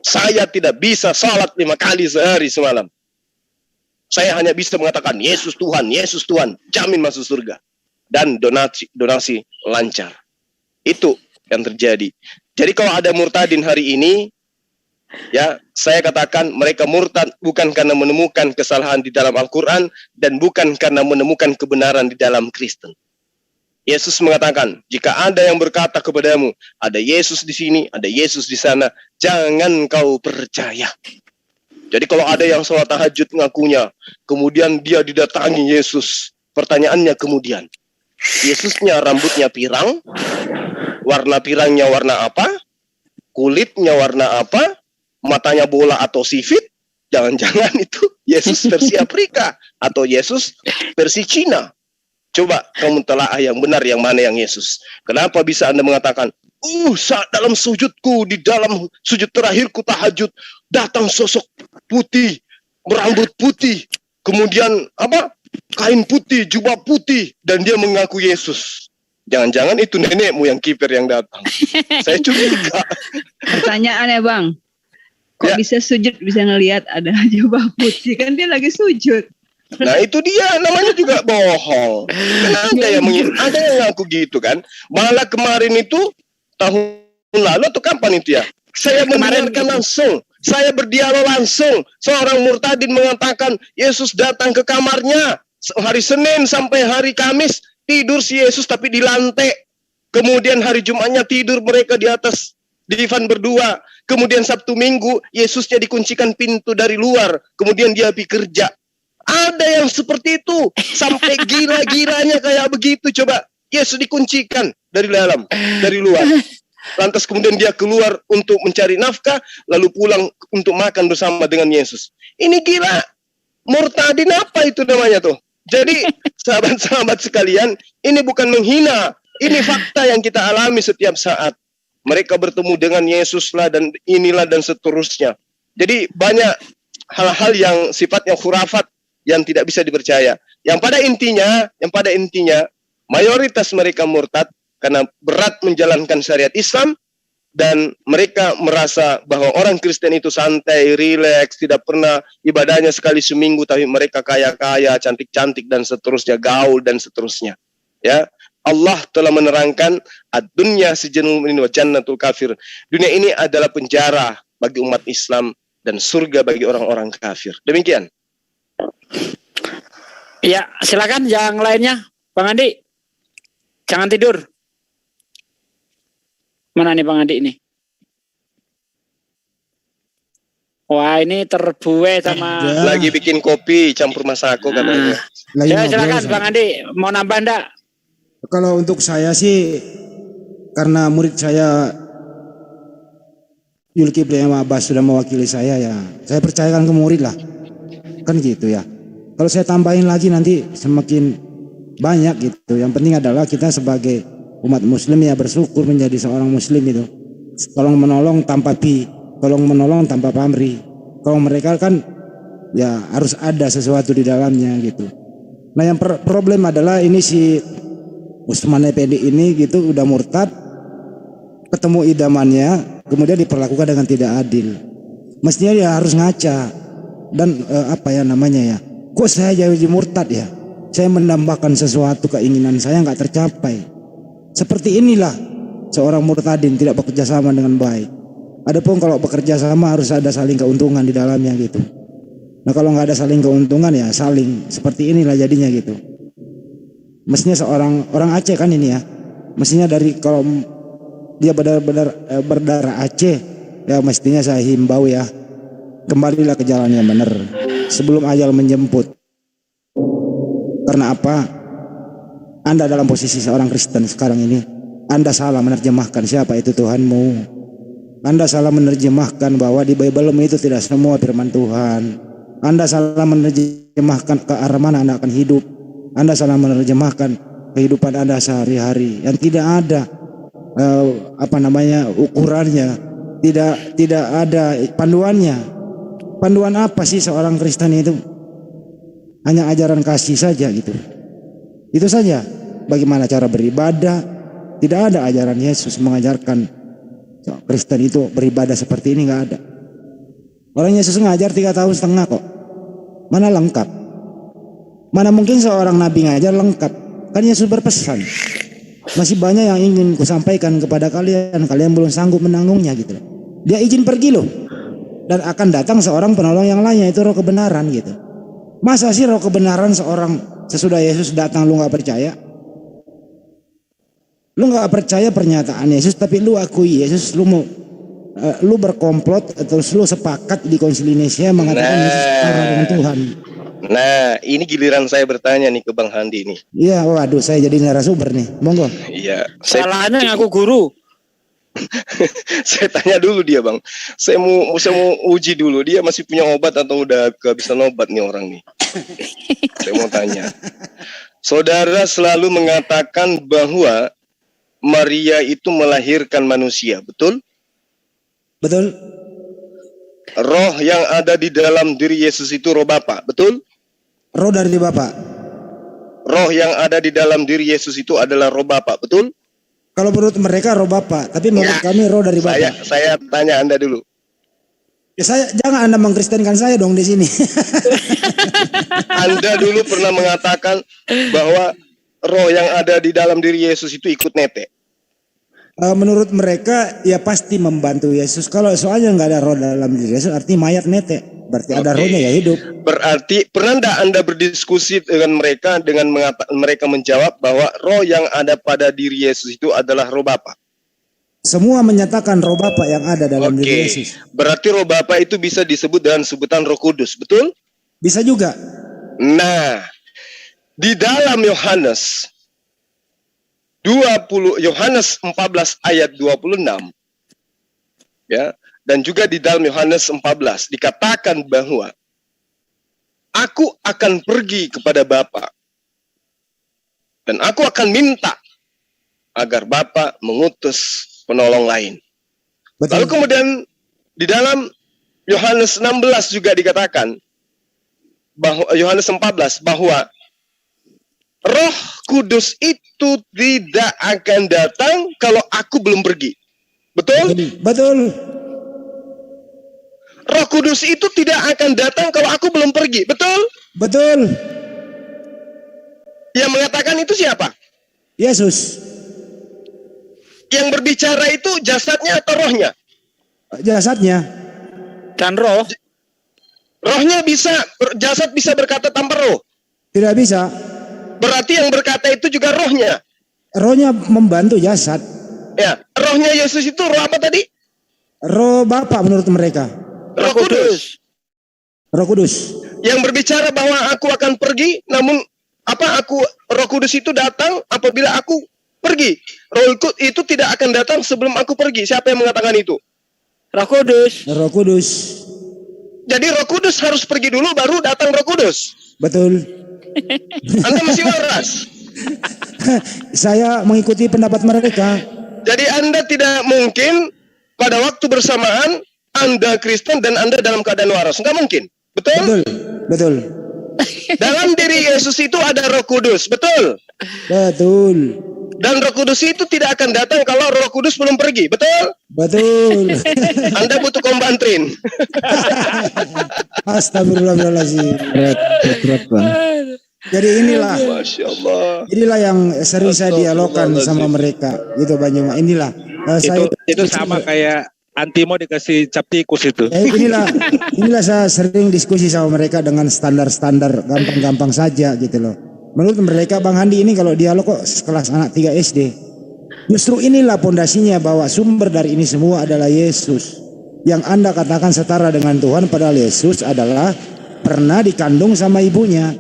Saya tidak bisa salat 5 kali sehari semalam. Saya hanya bisa mengatakan Yesus Tuhan, jamin masuk surga. Dan donasi lancar. Itu yang terjadi. Jadi kalau ada murtadin hari ini, ya saya katakan mereka murtad bukan karena menemukan kesalahan di dalam Al-Quran dan bukan karena menemukan kebenaran di dalam Kristen. Yesus mengatakan, jika ada yang berkata kepadamu, ada Yesus di sini, ada Yesus di sana, jangan kau percaya. Jadi kalau ada yang sholat tahajud ngakunya, kemudian dia didatangi Yesus, pertanyaannya kemudian, Yesusnya rambutnya pirang, warna pirangnya warna apa, kulitnya warna apa, matanya bola atau sipit, jangan-jangan itu Yesus versi Afrika atau Yesus versi Cina. Coba kamu telaah yang benar, yang mana yang Yesus. Kenapa bisa Anda mengatakan, saat dalam sujudku, di dalam sujud terakhirku tahajud, datang sosok putih, berambut putih, kemudian kain putih, jubah putih, dan dia mengaku Yesus. Jangan-jangan itu nenekmu yang kiper yang datang. Saya curiga. Pertanyaan ya Bang, kok bisa sujud, bisa ngelihat ada jubah putih, kan dia lagi sujud. Nah itu dia, namanya juga bohong. Ada yang ngaku gitu kan. Malah kemarin itu tahun lalu atau kapan itu ya, saya mendengarkan langsung, saya berdialog langsung, seorang murtadin mengatakan Yesus datang ke kamarnya hari Senin sampai hari Kamis, tidur si Yesus tapi di lantai. Kemudian hari Jumatnya tidur mereka di atas divan berdua. Kemudian Sabtu Minggu Yesusnya dikuncikan pintu dari luar, kemudian dia pergi kerja. Ada yang seperti itu, sampai gila-gilanya kayak begitu. Coba, Yesus dikuncikan dari dalam, dari luar. Lantas kemudian dia keluar untuk mencari nafkah, lalu pulang untuk makan bersama dengan Yesus. Ini gila. Murtadin apa itu namanya tuh? Jadi, sahabat-sahabat sekalian, ini bukan menghina. Ini fakta yang kita alami setiap saat. Mereka bertemu dengan Yesus lah, dan inilah dan seterusnya. Jadi, banyak hal-hal yang sifatnya khurafat, yang tidak bisa dipercaya. Yang pada intinya mayoritas mereka murtad karena berat menjalankan syariat Islam, dan mereka merasa bahwa orang Kristen itu santai, rileks, tidak pernah ibadahnya sekali seminggu, tapi mereka kaya-kaya, cantik-cantik dan seterusnya, gaul dan seterusnya. Ya, Allah telah menerangkan ad-dunya sijnul mu'min wa jannatul kafir. Dunia ini adalah penjara bagi umat Islam dan surga bagi orang-orang kafir. Demikian. Ya, silakan yang lainnya, Bang Andi. Jangan tidur. Mana nih Bang Andi ini? Wah, ini terbuai sama lagi bikin kopi campur masako katanya. Ya, silakan Bang Andi, mau nambah enggak? Kalau untuk saya sih, karena murid saya Zulkifli Abbas sudah mewakili saya, ya saya percayakan ke murid lah. Kan gitu ya. Kalau saya tambahin lagi nanti semakin banyak gitu. Yang penting adalah kita sebagai umat muslim ya bersyukur menjadi seorang muslim itu. Tolong menolong tanpa tolong menolong tanpa pamrih. Kalau mereka kan ya harus ada sesuatu di dalamnya gitu. Nah yang problem adalah ini si Utsman Effendi ini gitu udah murtad, ketemu idamannya, kemudian diperlakukan dengan tidak adil. Mestinya dia harus ngaca. Dan kok saya jadi murtad ya? Saya menambahkan sesuatu keinginan saya nggak tercapai. Seperti inilah seorang murtadin tidak bekerja sama dengan baik. Adapun kalau bekerja sama harus ada saling keuntungan di dalamnya gitu. Nah kalau nggak ada saling keuntungan ya saling seperti inilah jadinya gitu. Mestinya seorang orang Aceh kan ini ya. Mestinya dari kalau dia benar-benar berdarah Aceh ya mestinya saya himbau ya. Kembalilah ke jalan yang benar sebelum ajal menjemput. Karena apa? Anda dalam posisi seorang Kristen sekarang ini, Anda salah menerjemahkan siapa itu Tuhanmu. Anda salah menerjemahkan bahwa di Bible itu tidak semua firman Tuhan. Anda salah menerjemahkan ke arah mana Anda akan hidup. Anda salah menerjemahkan kehidupan Anda sehari-hari yang tidak ada ukurannya, tidak ada panduannya. Panduan apa sih seorang Kristen itu? Hanya ajaran kasih saja gitu. Itu saja. Bagaimana cara beribadah? Tidak ada ajaran Yesus mengajarkan Kristen itu beribadah seperti ini, nggak ada. Orang Yesus ngajar 3 tahun setengah kok. Mana lengkap? Mana mungkin seorang nabi ngajar lengkap? Kan Yesus berpesan. Masih banyak yang ingin kusampaikan kepada kalian. Kalian belum sanggup menanggungnya gitu. Dia izin pergi loh. Dan akan datang seorang penolong yang lainnya, itu roh kebenaran gitu. Masa sih roh kebenaran sesudah Yesus datang lu gak percaya? Lu gak percaya pernyataan Yesus, tapi lu akui Yesus, lu berkomplot atau lu sepakat di Konsili Nicea mengatakan Yesus setara dengan Tuhan. Nah ini giliran saya bertanya nih ke Bang Handi nih. Iya, waduh saya jadi narasumber nih, monggo. Iya. Salahnya ngaku guru. Saya tanya dulu dia, Bang. Saya mau uji dulu, dia masih punya obat atau udah kehabisan obat nih orang nih. Saya mau tanya. Saudara selalu mengatakan bahwa Maria itu melahirkan manusia, betul? Betul? Roh yang ada di dalam diri Yesus itu roh Bapa, betul? Roh dari Bapa. Roh yang ada di dalam diri Yesus itu adalah roh Bapa, betul? Kalau menurut mereka roh Bapa, tapi menurut kami roh dari Bapa. Saya tanya Anda dulu. Ya jangan Anda mengkristenkan saya dong di sini. Anda dulu pernah mengatakan bahwa roh yang ada di dalam diri Yesus itu ikut netek. Menurut mereka ya pasti membantu Yesus. Kalau soalnya nggak ada roh dalam diri Yesus, artinya mayat netek. Berarti ada rohnya ya hidup. Berarti pernah enggak Anda berdiskusi dengan mereka dengan mereka menjawab bahwa roh yang ada pada diri Yesus itu adalah roh Bapa? Semua menyatakan roh Bapa yang ada dalam diri Yesus. Berarti roh Bapa itu bisa disebut dengan sebutan Roh Kudus, betul? Bisa juga. Nah, di dalam Yohanes 14 ayat 26 ya, dan juga di dalam Yohanes 14 dikatakan bahwa aku akan pergi kepada Bapa dan aku akan minta agar Bapa mengutus penolong lain. Betul. Lalu kemudian di dalam Yohanes 16 juga dikatakan bahwa Yohanes 14 bahwa Roh Kudus itu tidak akan datang kalau aku belum pergi. Betul? Betul. Roh Kudus itu tidak akan datang kalau aku belum pergi. Betul? Betul. Yang mengatakan itu siapa? Yesus. Yang berbicara itu jasadnya atau rohnya? Jasadnya. Dan roh. Rohnya bisa, jasad bisa berkata tanpa roh? Tidak bisa. Berarti yang berkata itu juga rohnya? Rohnya membantu jasad. Ya, rohnya Yesus itu roh apa tadi? Roh Bapa menurut mereka. Roh Kudus. Roh Kudus. Yang berbicara bahwa aku akan pergi, namun Roh Kudus itu datang apabila aku pergi. Roh itu tidak akan datang sebelum aku pergi. Siapa yang mengatakan itu? Roh Kudus. Roh Kudus. Jadi Roh Kudus harus pergi dulu baru datang Roh Kudus. Betul. Anda masih waras. Saya mengikuti pendapat mereka. Jadi Anda tidak mungkin pada waktu bersamaan Anda Kristen dan Anda dalam keadaan waras. Enggak mungkin. Betul? Betul. Betul. Dalam diri Yesus itu ada Roh Kudus. Betul? Betul. Dan Roh Kudus itu tidak akan datang kalau Roh Kudus belum pergi. Betul? Betul. Anda butuh kombantrin. Astagfirullahaladzim. Berat Bang. Jadi inilah. Masya Allah. Inilah yang sering saya dialogkan sama mereka. Gitu Bang Yuma. Inilah. Itu sama kayak Antimo dikasih cap tikus itu. Inilah saya sering diskusi sama mereka dengan standar-standar gampang-gampang saja gitu loh. Menurut mereka Bang Handi ini kalau dialog kok kelas anak 3 SD. Justru inilah pondasinya bahwa sumber dari ini semua adalah Yesus. Yang Anda katakan setara dengan Tuhan, padahal Yesus adalah pernah dikandung sama ibunya.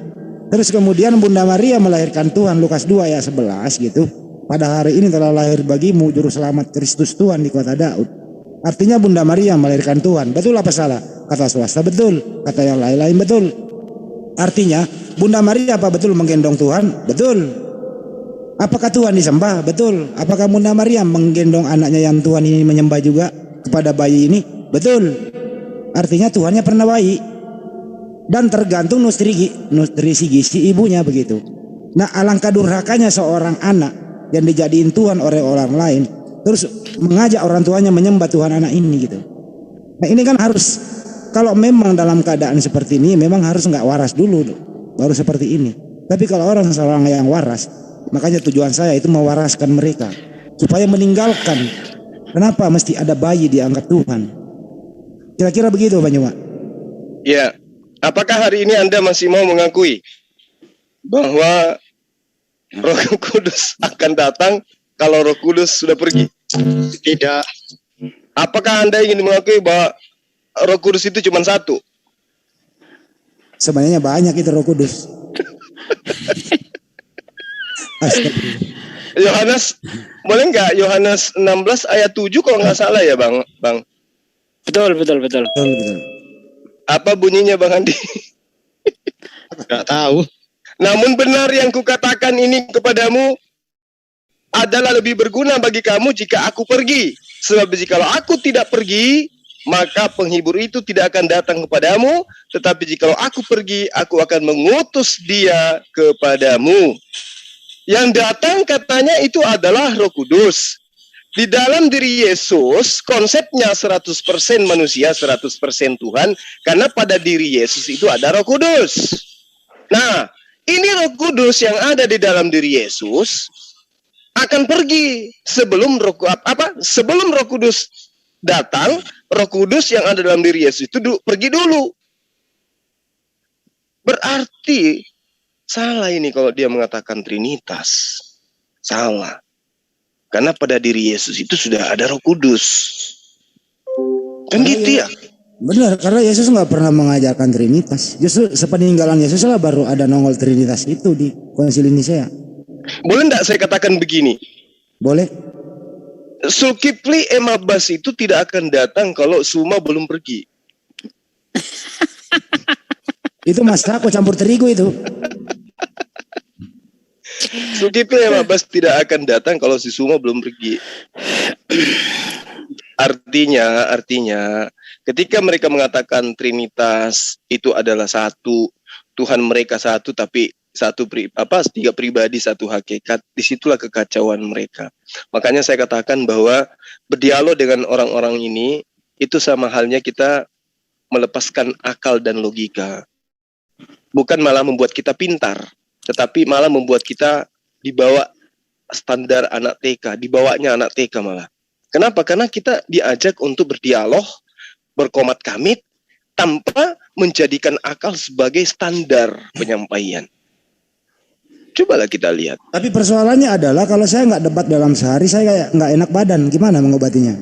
Terus kemudian Bunda Maria melahirkan Tuhan, Lukas 2 ayat 11 gitu. Pada hari ini telah lahir bagimu juru selamat Kristus Tuhan di kota Daud. Artinya Bunda Maria melahirkan Tuhan. Betul apa salah? Kata swasta betul, kata yang lain-lain betul. Artinya Bunda Maria apa betul menggendong Tuhan? Betul. Apakah Tuhan disembah? Betul. Apakah Bunda Maria menggendong anaknya yang Tuhan ini menyembah juga kepada bayi ini? Betul. Artinya Tuhannya pernah bayi. Dan tergantung nutrisi gizi ibunya begitu. Nah, alangkah durhakanya seorang anak yang dijadiin Tuhan oleh orang lain, terus mengajak orang tuanya menyembah Tuhan anak ini gitu. Nah, ini kan harus, kalau memang dalam keadaan seperti ini memang harus nggak waras dulu baru seperti ini. Tapi kalau seorang yang waras, makanya tujuan saya itu mewaraskan mereka supaya meninggalkan kenapa mesti ada bayi diangkat Tuhan. Kira-kira begitu Pak Nyuma. Ya, apakah hari ini Anda masih mau mengakui bahwa Roh Kudus akan datang kalau Roh Kudus sudah pergi? Tidak. Apakah Anda ingin mengakui bahwa Roh Kudus itu cuma satu? Sebenarnya banyak itu Roh Kudus. Astagfirullah. Yohanes, boleh nggak Yohanes 16 ayat 7 kalau nggak salah ya Bang? Betul. Betul. Apa bunyinya Bang Andi? Nggak tahu. Namun benar yang kukatakan ini kepadamu adalah lebih berguna bagi kamu jika aku pergi. Sebab jikalau aku tidak pergi, maka penghibur itu tidak akan datang kepadamu. Tetapi jikalau aku pergi, aku akan mengutus dia kepadamu. Yang datang katanya itu adalah Roh Kudus. Di dalam diri Yesus, konsepnya 100% manusia, 100% Tuhan. Karena pada diri Yesus itu ada Roh Kudus. Nah, ini Roh Kudus yang ada di dalam diri Yesus akan pergi sebelum sebelum Roh Kudus datang. Roh Kudus yang ada dalam diri Yesus itu pergi dulu. Berarti salah ini kalau dia mengatakan Trinitas. Salah. Karena pada diri Yesus itu sudah ada Roh Kudus. Kan gitu ya? Benar, karena Yesus nggak pernah mengajarkan Trinitas. Justru sepeninggalan Yesus lah baru ada nongol Trinitas itu di Konsili Nisea. Boleh enggak saya katakan begini? Boleh. Zulkifli M. Abbas itu tidak akan datang kalau Suma belum pergi. Itu Mas aku campur terigu itu. Zulkifli M. Abbas tidak akan datang kalau si Suma belum pergi. Artinya ketika mereka mengatakan Trinitas itu adalah satu, Tuhan mereka satu tapi tiga pribadi satu hakikat, disitulah kekacauan mereka. Makanya saya katakan bahwa berdialog dengan orang-orang ini itu sama halnya kita melepaskan akal dan logika. Bukan malah membuat kita pintar, tetapi malah membuat kita dibawa standar anak TK, dibawanya anak TK malah. Kenapa? Karena kita diajak untuk berdialog, berkomat kamit, tanpa menjadikan akal sebagai standar penyampaian. Cobalah kita lihat. Tapi persoalannya adalah kalau saya nggak debat dalam sehari, saya kayak nggak enak badan. Gimana mengobatinya?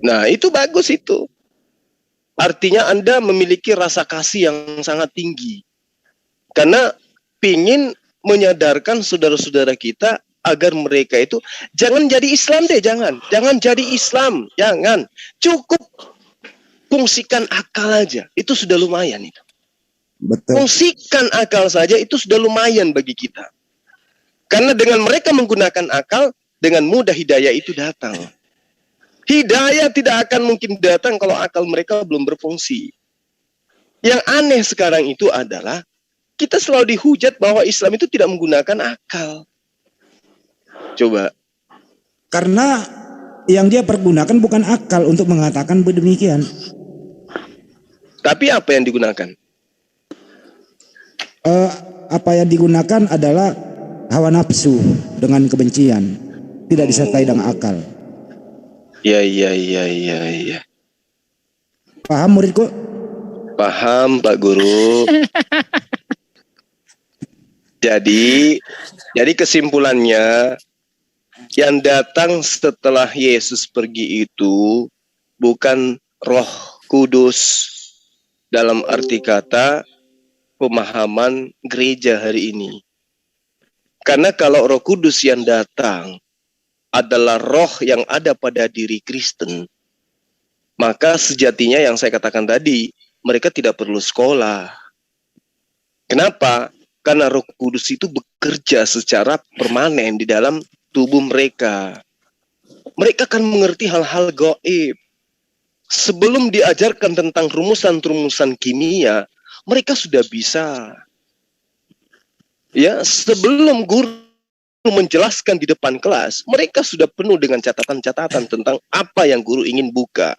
Nah, itu bagus itu. Artinya Anda memiliki rasa kasih yang sangat tinggi. Karena pingin menyadarkan saudara-saudara kita agar mereka itu jangan jadi Islam deh, jangan jadi Islam, jangan. Cukup fungsikan akal aja, itu sudah lumayan itu. Betul. Fungsikan akal saja itu sudah lumayan bagi kita. Karena dengan mereka menggunakan akal, dengan mudah hidayah itu datang. Hidayah tidak akan mungkin datang kalau akal mereka belum berfungsi. Yang aneh sekarang itu adalah kita selalu dihujat bahwa Islam itu tidak menggunakan akal. Coba. Karena yang dia pergunakan bukan akal untuk mengatakan demikian. Tapi apa yang digunakan? Apa yang digunakan adalah hawa nafsu dengan kebencian, tidak disertai dengan akal. Iya. Paham muridku? Paham Pak Guru. Jadi kesimpulannya, yang datang setelah Yesus pergi itu bukan Roh Kudus dalam arti kata pemahaman gereja hari ini. Karena kalau Roh Kudus yang datang adalah roh yang ada pada diri Kristen, maka sejatinya yang saya katakan tadi, mereka tidak perlu sekolah. Kenapa? Karena Roh Kudus itu bekerja secara permanen di dalam tubuh mereka. Mereka akan mengerti hal-hal gaib. Sebelum diajarkan tentang rumusan-rumusan kimia, mereka sudah bisa. Ya, sebelum guru menjelaskan di depan kelas, mereka sudah penuh dengan catatan-catatan tentang apa yang guru ingin buka.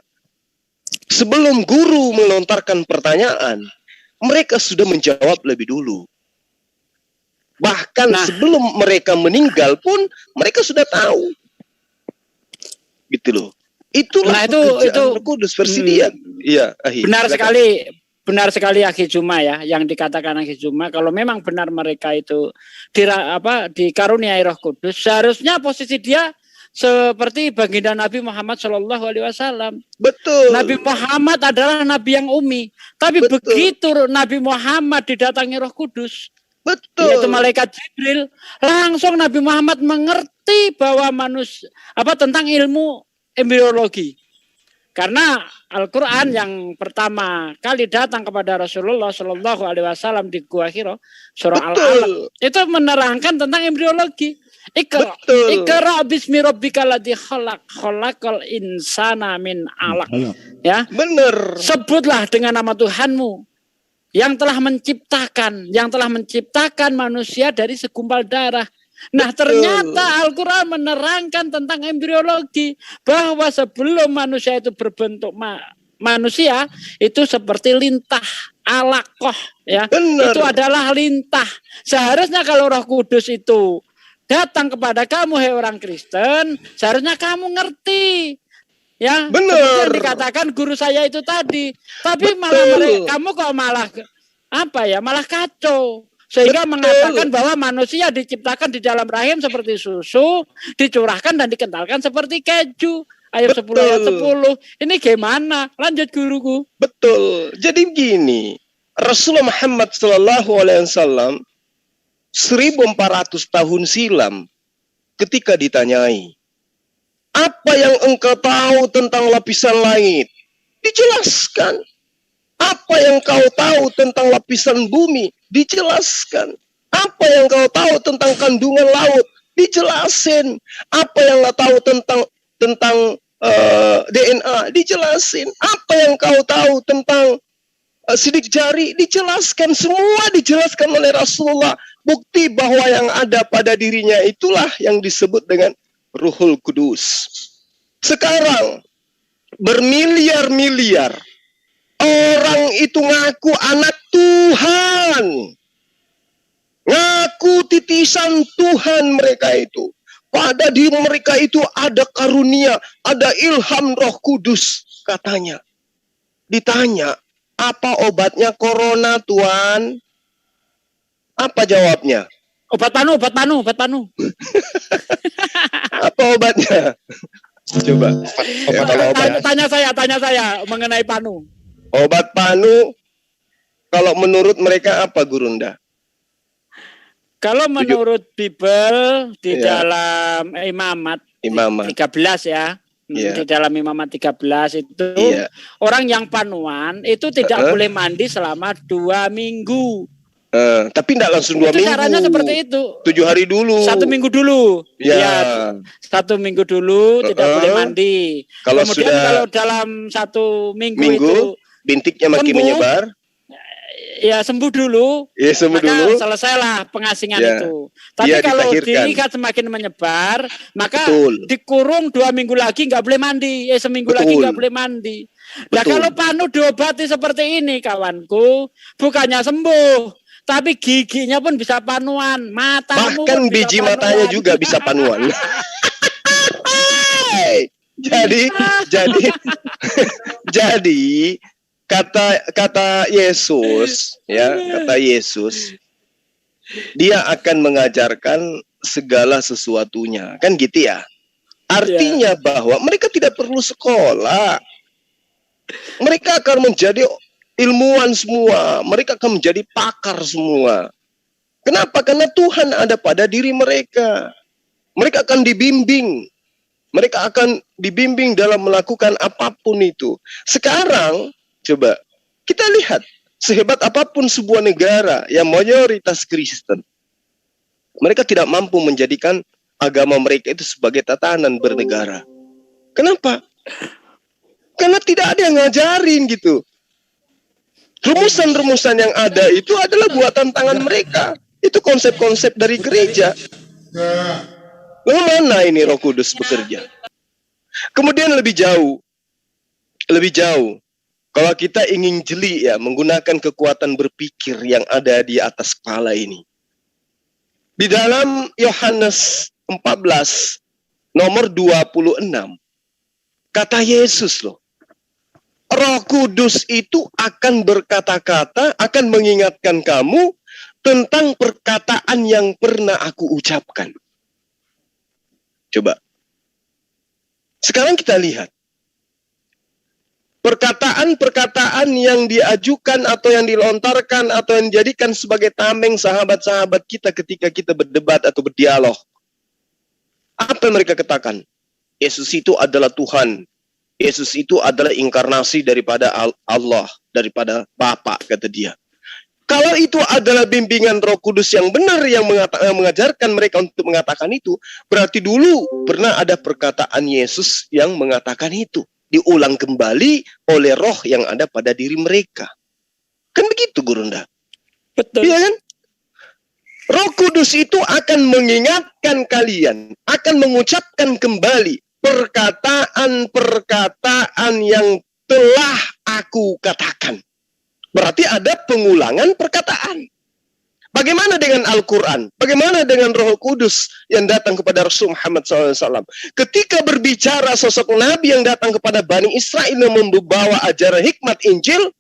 Sebelum guru melontarkan pertanyaan, mereka sudah menjawab lebih dulu. Bahkan sebelum mereka meninggal pun mereka sudah tahu. Gitu loh. Itulah itu Roh Kudus versi dia. Iya, benar sekali Akhi Juma ya, yang dikatakan Akhi Juma, kalau memang benar mereka itu dikaruniai Roh Kudus, seharusnya posisi dia seperti baginda Nabi Muhammad SAW. Betul. Nabi Muhammad adalah nabi yang ummi, tapi begitu Nabi Muhammad didatangi Roh Kudus, Betul. Yaitu malaikat Jibril. Langsung Nabi Muhammad mengerti bahwa tentang ilmu embriologi. Karena Al-Quran yang pertama kali datang kepada Rasulullah Shallallahu Alaihi Wasallam di Gua Hiro, surah Al-Alaq, itu menerangkan tentang embriologi. Iqra bismi rabbikal ladzi khalaqal insana min 'alaq. Ya. Benar. Sebutlah dengan nama Tuhanmu yang telah menciptakan manusia dari segumpal darah. Nah, ternyata Al-Quran menerangkan tentang embriologi, bahwa sebelum manusia itu berbentuk manusia, itu seperti lintah alaqah, ya. Benar. Itu adalah lintah. Seharusnya kalau Roh Kudus itu datang kepada kamu, hai orang Kristen, seharusnya kamu ngerti. Ya, benar. Yang dikatakan guru saya itu tadi. Tapi kamu kok malah malah kacau. Sehingga mengatakan bahwa manusia diciptakan di dalam rahim seperti susu, dicurahkan dan dikentalkan seperti keju. Ayat 10 ayat 10. Ini gimana? Lanjut guruku. Betul. Jadi begini, Rasulullah Muhammad SAW 1400 tahun silam ketika ditanyai, apa yang engkau tahu tentang lapisan langit? Dijelaskan. Apa yang kau tahu tentang lapisan bumi? Dijelaskan. Apa yang kau tahu tentang kandungan laut? Dijelasin. Apa yang kau tahu tentang DNA? Dijelasin. Apa yang kau tahu tentang sidik jari? Dijelaskan. Semua dijelaskan oleh Rasulullah. Bukti bahwa yang ada pada dirinya itulah yang disebut dengan Ruhul Kudus. Sekarang bermiliar-miliar orang itu ngaku anak Tuhan, ngaku titisan Tuhan mereka itu. Pada diri mereka itu ada karunia, ada ilham Roh Kudus katanya. Ditanya, apa obatnya corona Tuhan? Apa jawabnya? Obat panu. Apa obatnya? Coba. Tanya saya mengenai panu. Obat panu, kalau menurut mereka apa, Gurunda? Kalau menurut Bible di dalam Imamat 13 ya. Di dalam Imamat 13 itu orang yang panuan itu tidak boleh mandi selama 2 minggu. Tapi tidak langsung 2 minggu. Caranya seperti itu. 7 hari dulu. 1 minggu dulu. Ya. 1 minggu dulu tidak boleh mandi. Kemudian kalau dalam 1 minggu itu bintiknya makin menyebar, ya sembuh dulu. Ya, sembuh maka dulu. Selesailah pengasingan itu. Tapi kalau dilihat semakin menyebar, maka dikurung 2 minggu lagi nggak boleh mandi. Seminggu lagi nggak boleh mandi. Nah kalau panu diobati seperti ini, kawanku, bukannya sembuh, tapi giginya pun bisa panuan, matamu bahkan biji matanya juga bisa panuan. Jadi kata Yesus, kata Yesus, dia akan mengajarkan segala sesuatunya, kan gitu ya. Artinya bahwa mereka tidak perlu sekolah, mereka akan menjadi ilmuwan semua, mereka akan menjadi pakar semua. Kenapa? Karena Tuhan ada pada diri mereka. Mereka akan dibimbing. Mereka akan dibimbing dalam melakukan apapun itu. Sekarang coba kita lihat, sehebat apapun sebuah negara yang mayoritas Kristen, mereka tidak mampu menjadikan agama mereka itu sebagai tatanan bernegara. Kenapa? Karena tidak ada yang ngajarin gitu. Rumusan-rumusan yang ada itu adalah buatan tangan mereka. Itu konsep-konsep dari gereja. Lalu mana ini Roh Kudus bekerja? Kemudian lebih jauh, kalau kita ingin jeli ya, menggunakan kekuatan berpikir yang ada di atas kepala ini. Di dalam Yohanes 14, nomor 26, kata Yesus loh, Roh Kudus itu akan berkata-kata, akan mengingatkan kamu tentang perkataan yang pernah aku ucapkan. Coba. Sekarang kita lihat. perkataan-perkataan yang diajukan atau yang dilontarkan atau yang dijadikan sebagai tameng sahabat-sahabat kita ketika kita berdebat atau berdialog. Apa yang mereka katakan? Yesus itu adalah Tuhan. Yesus itu adalah inkarnasi daripada Allah, daripada Bapa, kata dia. Kalau itu adalah bimbingan Roh Kudus yang benar yang mengajarkan mereka untuk mengatakan itu, berarti dulu pernah ada perkataan Yesus yang mengatakan itu. Diulang kembali oleh roh yang ada pada diri mereka. Kan begitu, Gurunda? Betul. Iya kan? Roh Kudus itu akan mengingatkan kalian, akan mengucapkan kembali perkataan-perkataan yang telah aku katakan. Berarti ada pengulangan perkataan. Bagaimana dengan Al-Quran? Bagaimana dengan Roh Kudus yang datang kepada Rasul Muhammad SAW? Ketika berbicara sosok Nabi yang datang kepada Bani Israel yang membawa ajaran hikmat Injil,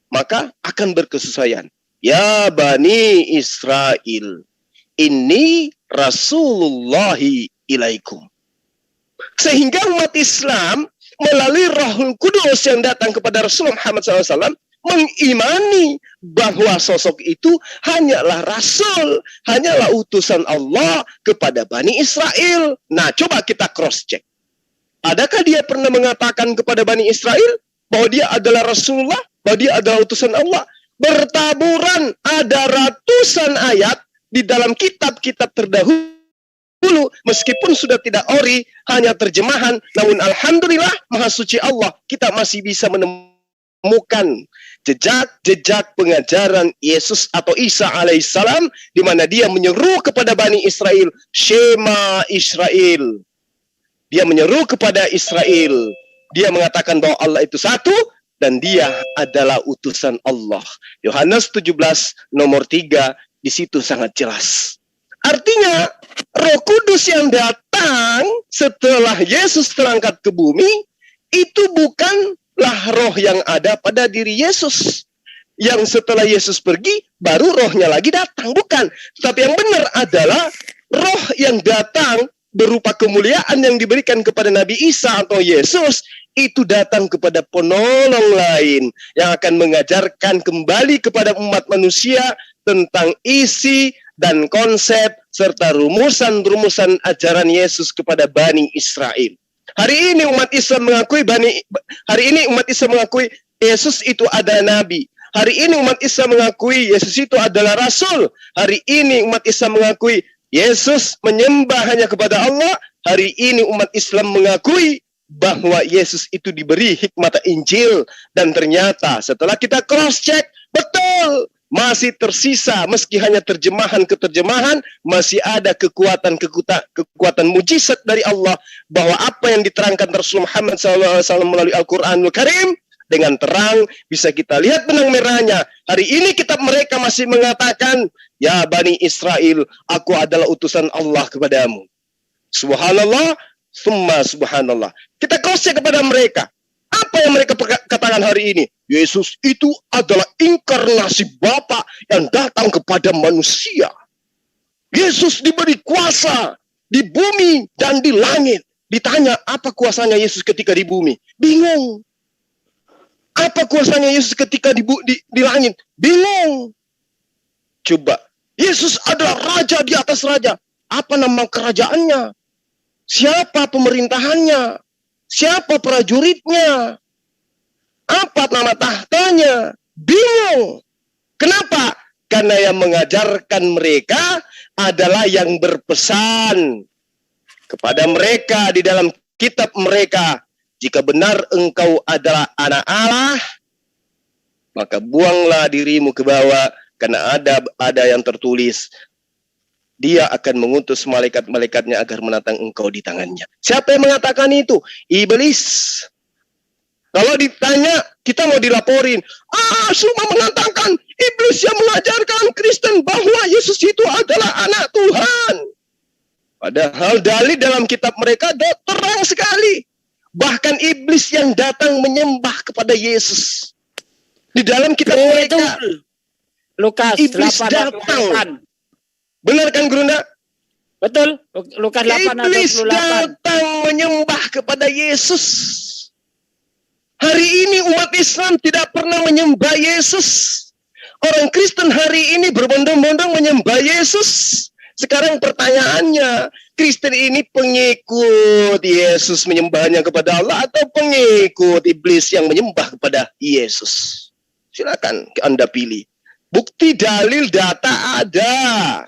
maka akan berkesesuaian. Ya Bani Israel, ini Rasulullahi ilaikum. Sehingga umat Islam melalui Roh Kudus yang datang kepada Rasul Muhammad SAW mengimani bahwa sosok itu hanyalah Rasul, hanyalah utusan Allah kepada Bani Israel. Nah, coba kita cross check. Adakah dia pernah mengatakan kepada Bani Israel bahwa dia adalah Rasulullah, bahwa dia adalah utusan Allah? Bertaburan, ada ratusan ayat di dalam kitab-kitab terdahulu, meskipun sudah tidak ori, hanya terjemahan, namun alhamdulillah Maha Suci Allah, kita masih bisa menemukan jejak-jejak pengajaran Yesus atau Isa alaihissalam, di mana dia menyeru kepada Bani Israel, Shema Israel. Dia menyeru kepada Israel. Dia mengatakan bahwa Allah itu satu dan dia adalah utusan Allah. Yohanes 17 nomor 3 di situ sangat jelas. Artinya Roh Kudus yang datang setelah Yesus terangkat ke bumi itu bukanlah roh yang ada pada diri Yesus. Yang setelah Yesus pergi baru rohnya lagi datang, bukan. Tetapi yang benar adalah roh yang datang berupa kemuliaan yang diberikan kepada Nabi Isa atau Yesus, itu datang kepada penolong lain yang akan mengajarkan kembali kepada umat manusia tentang isi dan konsep serta rumusan-rumusan ajaran Yesus kepada Bani Israel. Hari ini umat Islam mengakui Yesus itu ada nabi. Hari ini umat Islam mengakui Yesus itu adalah rasul. Hari ini umat Islam mengakui Yesus menyembah hanya kepada Allah. Hari ini umat Islam mengakui bahwa Yesus itu diberi hikmat Injil. Dan ternyata setelah kita cross check, betul, masih tersisa, meski hanya terjemahan ke terjemahan, masih ada kekuatan mujizat dari Allah, bahwa apa yang diterangkan Rasul Muhammad SAW melalui Al-Quranul Karim dengan terang bisa kita lihat benang merahnya. Hari ini kitab mereka masih mengatakan, ya Bani Israel, aku adalah utusan Allah kepadamu. Subhanallah, summa subhanallah. Kita cross check kepada mereka. Apa yang mereka katakan hari ini? Yesus itu adalah inkarnasi Bapa yang datang kepada manusia. Yesus diberi kuasa di bumi dan di langit. Ditanya, apa kuasanya Yesus ketika di bumi? Bingung. Apa kuasanya Yesus ketika di langit? Bingung. Coba, Yesus adalah raja di atas raja. Apa nama kerajaannya? Siapa pemerintahannya? Siapa prajuritnya? Apa nama tahtanya? Bingung. Kenapa? Karena yang mengajarkan mereka adalah yang berpesan kepada mereka di dalam kitab mereka. Jika benar engkau adalah anak Allah, maka buanglah dirimu ke bawah, karena ada yang tertulis, dia akan mengutus malaikat-malaikatnya agar menatang engkau di tangannya. Siapa yang mengatakan itu? Iblis. Kalau ditanya, kita mau dilaporin. Semua mengatakan iblis yang mengajarkan Kristen bahwa Yesus itu adalah anak Tuhan. Padahal dalil dalam kitab mereka terang sekali. Bahkan iblis yang datang menyembah kepada Yesus. Di dalam kitab mereka. Lukas iblis 8, datang. Benar kan, Gurunda? Betul. Lukas 8 iblis 28. datang menyembah kepada Yesus. Hari ini umat Islam tidak pernah menyembah Yesus. Orang Kristen hari ini berbondong-bondong menyembah Yesus. Sekarang pertanyaannya, Kristen ini pengikut Yesus menyembahnya kepada Allah atau pengikut iblis yang menyembah kepada Yesus? Silakan Anda pilih. Bukti, dalil, data ada.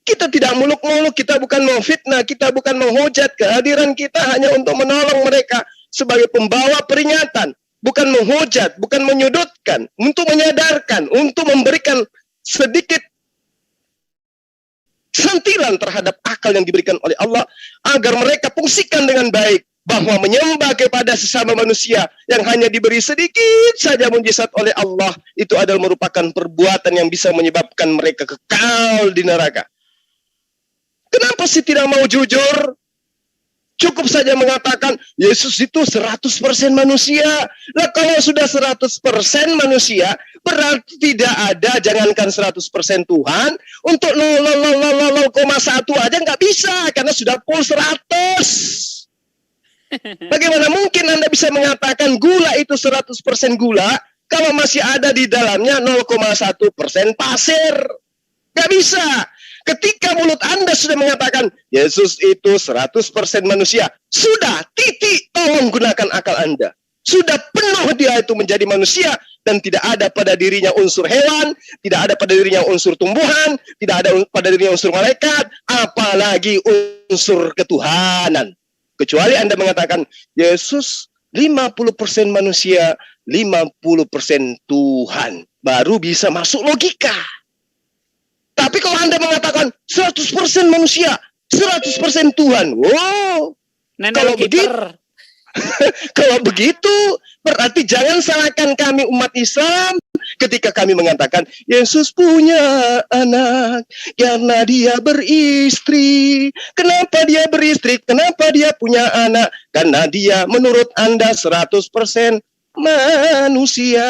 Kita tidak muluk-muluk, kita bukan mau fitnah, kita bukan menghujat. Kehadiran kita hanya untuk menolong mereka sebagai pembawa peringatan. Bukan menghujat, bukan menyudutkan, untuk menyadarkan, untuk memberikan sedikit sentilan terhadap akal yang diberikan oleh Allah, agar mereka fungsikan dengan baik, bahwa menyembah kepada sesama manusia yang hanya diberi sedikit saja mujizat oleh Allah, itu adalah merupakan perbuatan yang bisa menyebabkan mereka kekal di neraka. Kenapa sih tidak mau jujur? Cukup saja mengatakan Yesus itu 100% manusia. Lah kalau sudah 100% manusia, berarti tidak ada, jangankan 100% Tuhan, untuk 0,1 aja nggak bisa, karena sudah full 100. Bagaimana mungkin Anda bisa mengatakan gula itu 100% gula, kalau masih ada di dalamnya 0,1% pasir? Nggak bisa. Ketika mulut Anda sudah mengatakan Yesus itu 100% manusia, sudah, titik, tolong gunakan akal Anda. Sudah penuh dia itu menjadi manusia, dan tidak ada pada dirinya unsur hewan, tidak ada pada dirinya unsur tumbuhan, tidak ada pada dirinya unsur malaikat, apalagi unsur ketuhanan. Kecuali Anda mengatakan Yesus 50% manusia, 50% Tuhan, baru bisa masuk logika. Tapi kalau Anda mengatakan 100% manusia, 100% Tuhan, wow. Kalau begitu, berarti jangan salahkan kami umat Islam ketika kami mengatakan Yesus punya anak karena dia beristri. Kenapa dia beristri? Kenapa dia punya anak? Karena dia menurut Anda 100% manusia.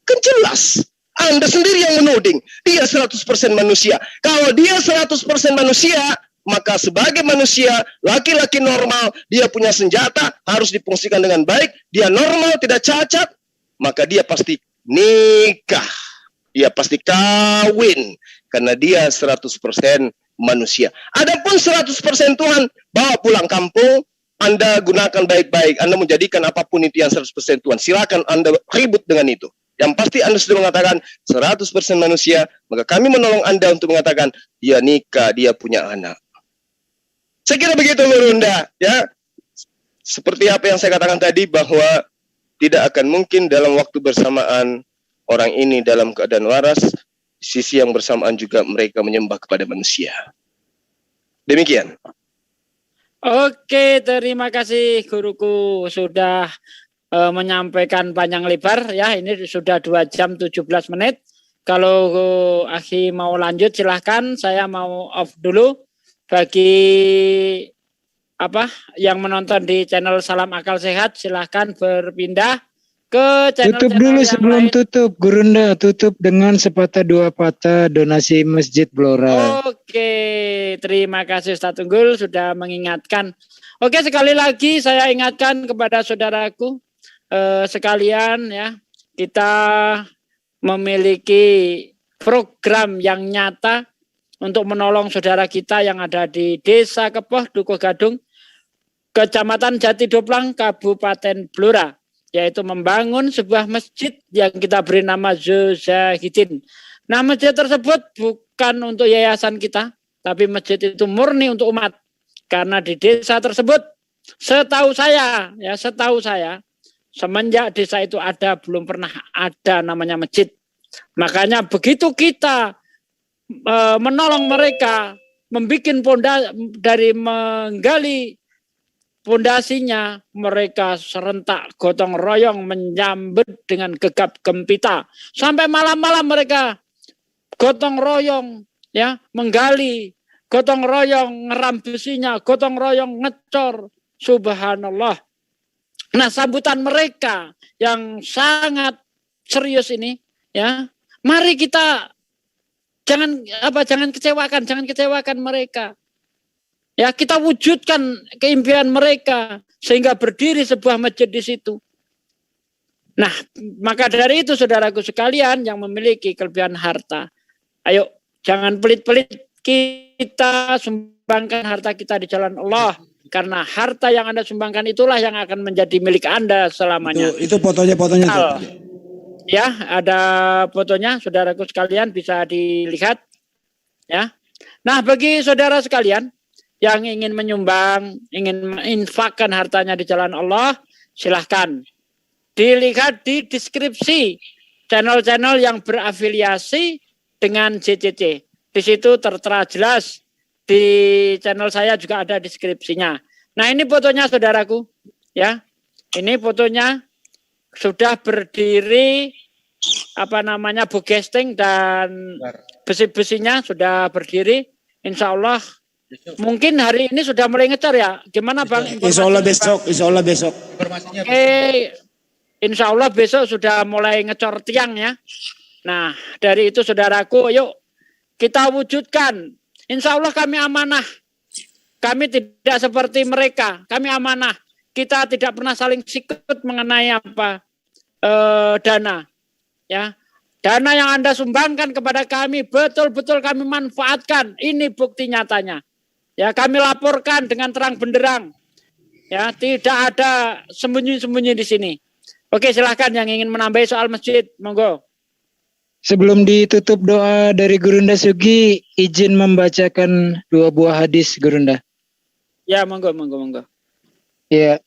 Kan jelas. Anda sendiri yang menuding. Dia 100% manusia. Kalau dia 100% manusia, maka sebagai manusia, laki-laki normal, dia punya senjata, harus difungsikan dengan baik, dia normal, tidak cacat, maka dia pasti nikah. Dia pasti kawin. Karena dia 100% manusia. Adapun 100% Tuhan, bawa pulang kampung, Anda gunakan baik-baik. Anda menjadikan apapun itu yang 100% Tuhan. Silakan Anda ribut dengan itu. Yang pasti Anda sudah mengatakan 100% manusia, maka kami menolong Anda untuk mengatakan dia nikah, dia punya anak. Saya kira begitu Lurunda, ya. Seperti apa yang saya katakan tadi, bahwa tidak akan mungkin dalam waktu bersamaan orang ini dalam keadaan waras, sisi yang bersamaan juga mereka menyembah kepada manusia. Demikian. Oke, terima kasih guruku sudah menyampaikan panjang lebar ya. Ini sudah 2 jam 17 menit. Kalau Akhi mau lanjut silahkan, saya mau off dulu. Bagi yang menonton di channel Salam Akal Sehat, silahkan berpindah ke channel. Tutup dulu sebelum lain. Tutup, Gurunda, tutup dengan sepatah dua patah donasi Masjid Blora. Oke, terima kasih Ustaz Tunggul sudah mengingatkan. Oke, sekali lagi saya ingatkan kepada saudaraku sekalian ya, kita memiliki program yang nyata untuk menolong saudara kita yang ada di Desa Kepoh, Dukuh Gadung, Kecamatan Jatidoplang, Kabupaten Blora, yaitu membangun sebuah masjid yang kita beri nama Zahidin. Nah, masjid tersebut bukan untuk yayasan kita, tapi masjid itu murni untuk umat. Karena di desa tersebut, setahu saya, semenjak desa itu ada, belum pernah ada namanya masjid. Makanya begitu kita menolong mereka, menggali pondasinya, mereka serentak gotong royong menyambut dengan gegap gempita. Sampai malam-malam mereka gotong royong ya, menggali, gotong royong ngeram besinya, gotong royong ngecor. Subhanallah. Nah, sambutan mereka yang sangat serius ini ya, mari kita jangan kecewakan mereka. Ya, kita wujudkan keimpian mereka sehingga berdiri sebuah masjid di situ. Nah, maka dari itu saudaraku sekalian yang memiliki kelebihan harta, ayo jangan pelit-pelit, kita sumbangkan harta kita di jalan Allah. Karena harta yang Anda sumbangkan itulah yang akan menjadi milik Anda selamanya. Itu fotonya. Ya, ada fotonya, saudaraku sekalian bisa dilihat. Ya. Nah, bagi saudara sekalian yang ingin menyumbang, ingin menginfakkan hartanya di jalan Allah, silahkan dilihat di deskripsi channel-channel yang berafiliasi dengan JCC. Di situ tertera jelas. Di channel saya juga ada deskripsinya. Nah, ini fotonya saudaraku, ya. Ini fotonya sudah berdiri bogesting dan besi-besinya sudah berdiri. Insya Allah mungkin hari ini sudah mulai ngecor ya. Gimana Bang? Insya Allah besok. Insya Allah besok sudah mulai ngecor tiang ya. Nah, dari itu saudaraku, yuk kita wujudkan. Insya Allah kami amanah. Kami tidak seperti mereka. Kami amanah. Kita tidak pernah saling sikut mengenai dana. Ya, dana yang Anda sumbangkan kepada kami betul-betul kami manfaatkan. Ini bukti nyatanya. Ya, kami laporkan dengan terang benderang. Ya, tidak ada sembunyi-sembunyi di sini. Oke, silahkan yang ingin menambahi soal masjid, monggo. Sebelum ditutup doa dari Gurunda Sugi, izin membacakan 2 buah hadis Gurunda. Ya, monggo. Ya,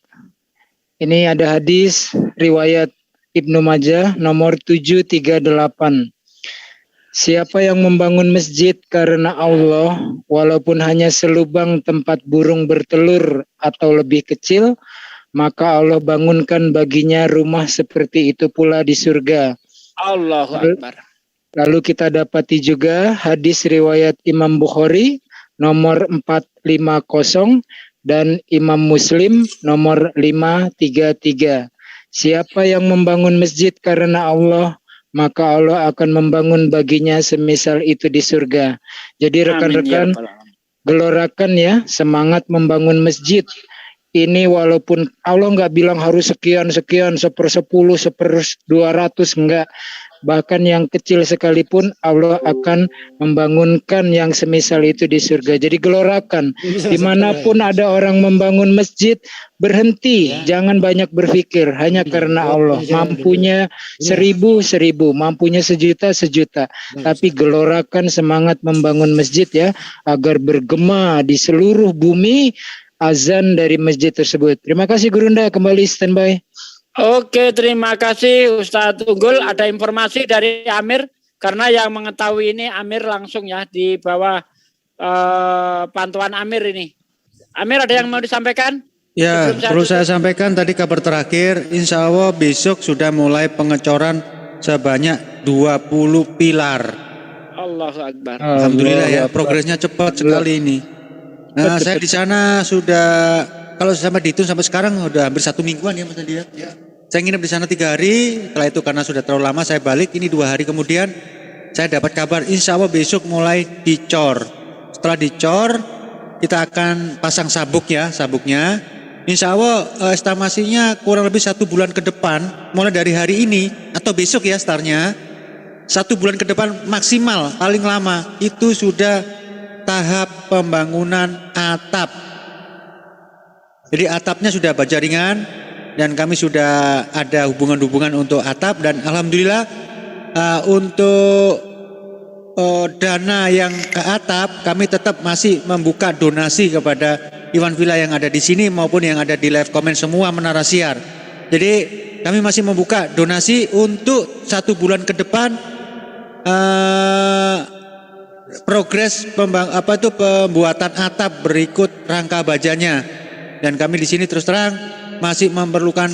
ini ada hadis riwayat Ibnu Majah nomor 738. Siapa yang membangun masjid karena Allah, walaupun hanya selubang tempat burung bertelur atau lebih kecil, maka Allah bangunkan baginya rumah seperti itu pula di surga. Allahu Akbar. Lalu kita dapati juga hadis riwayat Imam Bukhari nomor 450 dan Imam Muslim nomor 533. Siapa yang membangun masjid karena Allah, maka Allah akan membangun baginya semisal itu di surga. Jadi rekan-rekan, gelorakan ya semangat membangun masjid. Ini walaupun Allah nggak bilang harus sekian, 1/10, 1/200, enggak. Bahkan yang kecil sekalipun Allah akan membangunkan yang semisal itu di surga. Jadi gelorakan. Dimanapun ada orang membangun masjid, berhenti. Jangan banyak berpikir. Hanya karena Allah. Mampunya 1000, mampunya 1.000.000. Tapi gelorakan semangat membangun masjid ya. Agar bergema di seluruh bumi azan dari masjid tersebut. Terima kasih Gurunda, kembali standby. Oke, terima kasih Ustadz Unggul. Ada informasi dari Amir, karena yang mengetahui ini Amir langsung ya di bawah pantauan Amir ini. Amir, ada yang mau disampaikan? Ya, perlu saya sampaikan tadi kabar terakhir, insya Allah besok sudah mulai pengecoran sebanyak 20 pilar. Allahu Akbar. Alhamdulillah ya, progresnya cepat sekali ini. Nah, saya di sana sudah, kalau sampai dihitung sampai sekarang udah hampir 1 mingguan ya Mas Andi ya. Saya nginep di sana 3 hari, setelah itu karena sudah terlalu lama saya balik, ini 2 hari kemudian saya dapat kabar insya Allah besok mulai dicor. Setelah dicor, kita akan pasang sabuk ya, sabuknya. Insya Allah estimasinya kurang lebih 1 bulan ke depan, mulai dari hari ini atau besok ya startnya. 1 bulan ke depan maksimal, paling lama itu sudah tahap pembangunan atap. Jadi atapnya sudah baja ringan dan kami sudah ada hubungan-hubungan untuk atap dan alhamdulillah untuk dana yang ke atap kami tetap masih membuka donasi kepada Iwan Villa yang ada di sini maupun yang ada di live comment semua Menara Siar. Jadi kami masih membuka donasi untuk 1 bulan ke depan progres pembuatan atap berikut rangka bajanya. Dan kami di sini terus terang masih memerlukan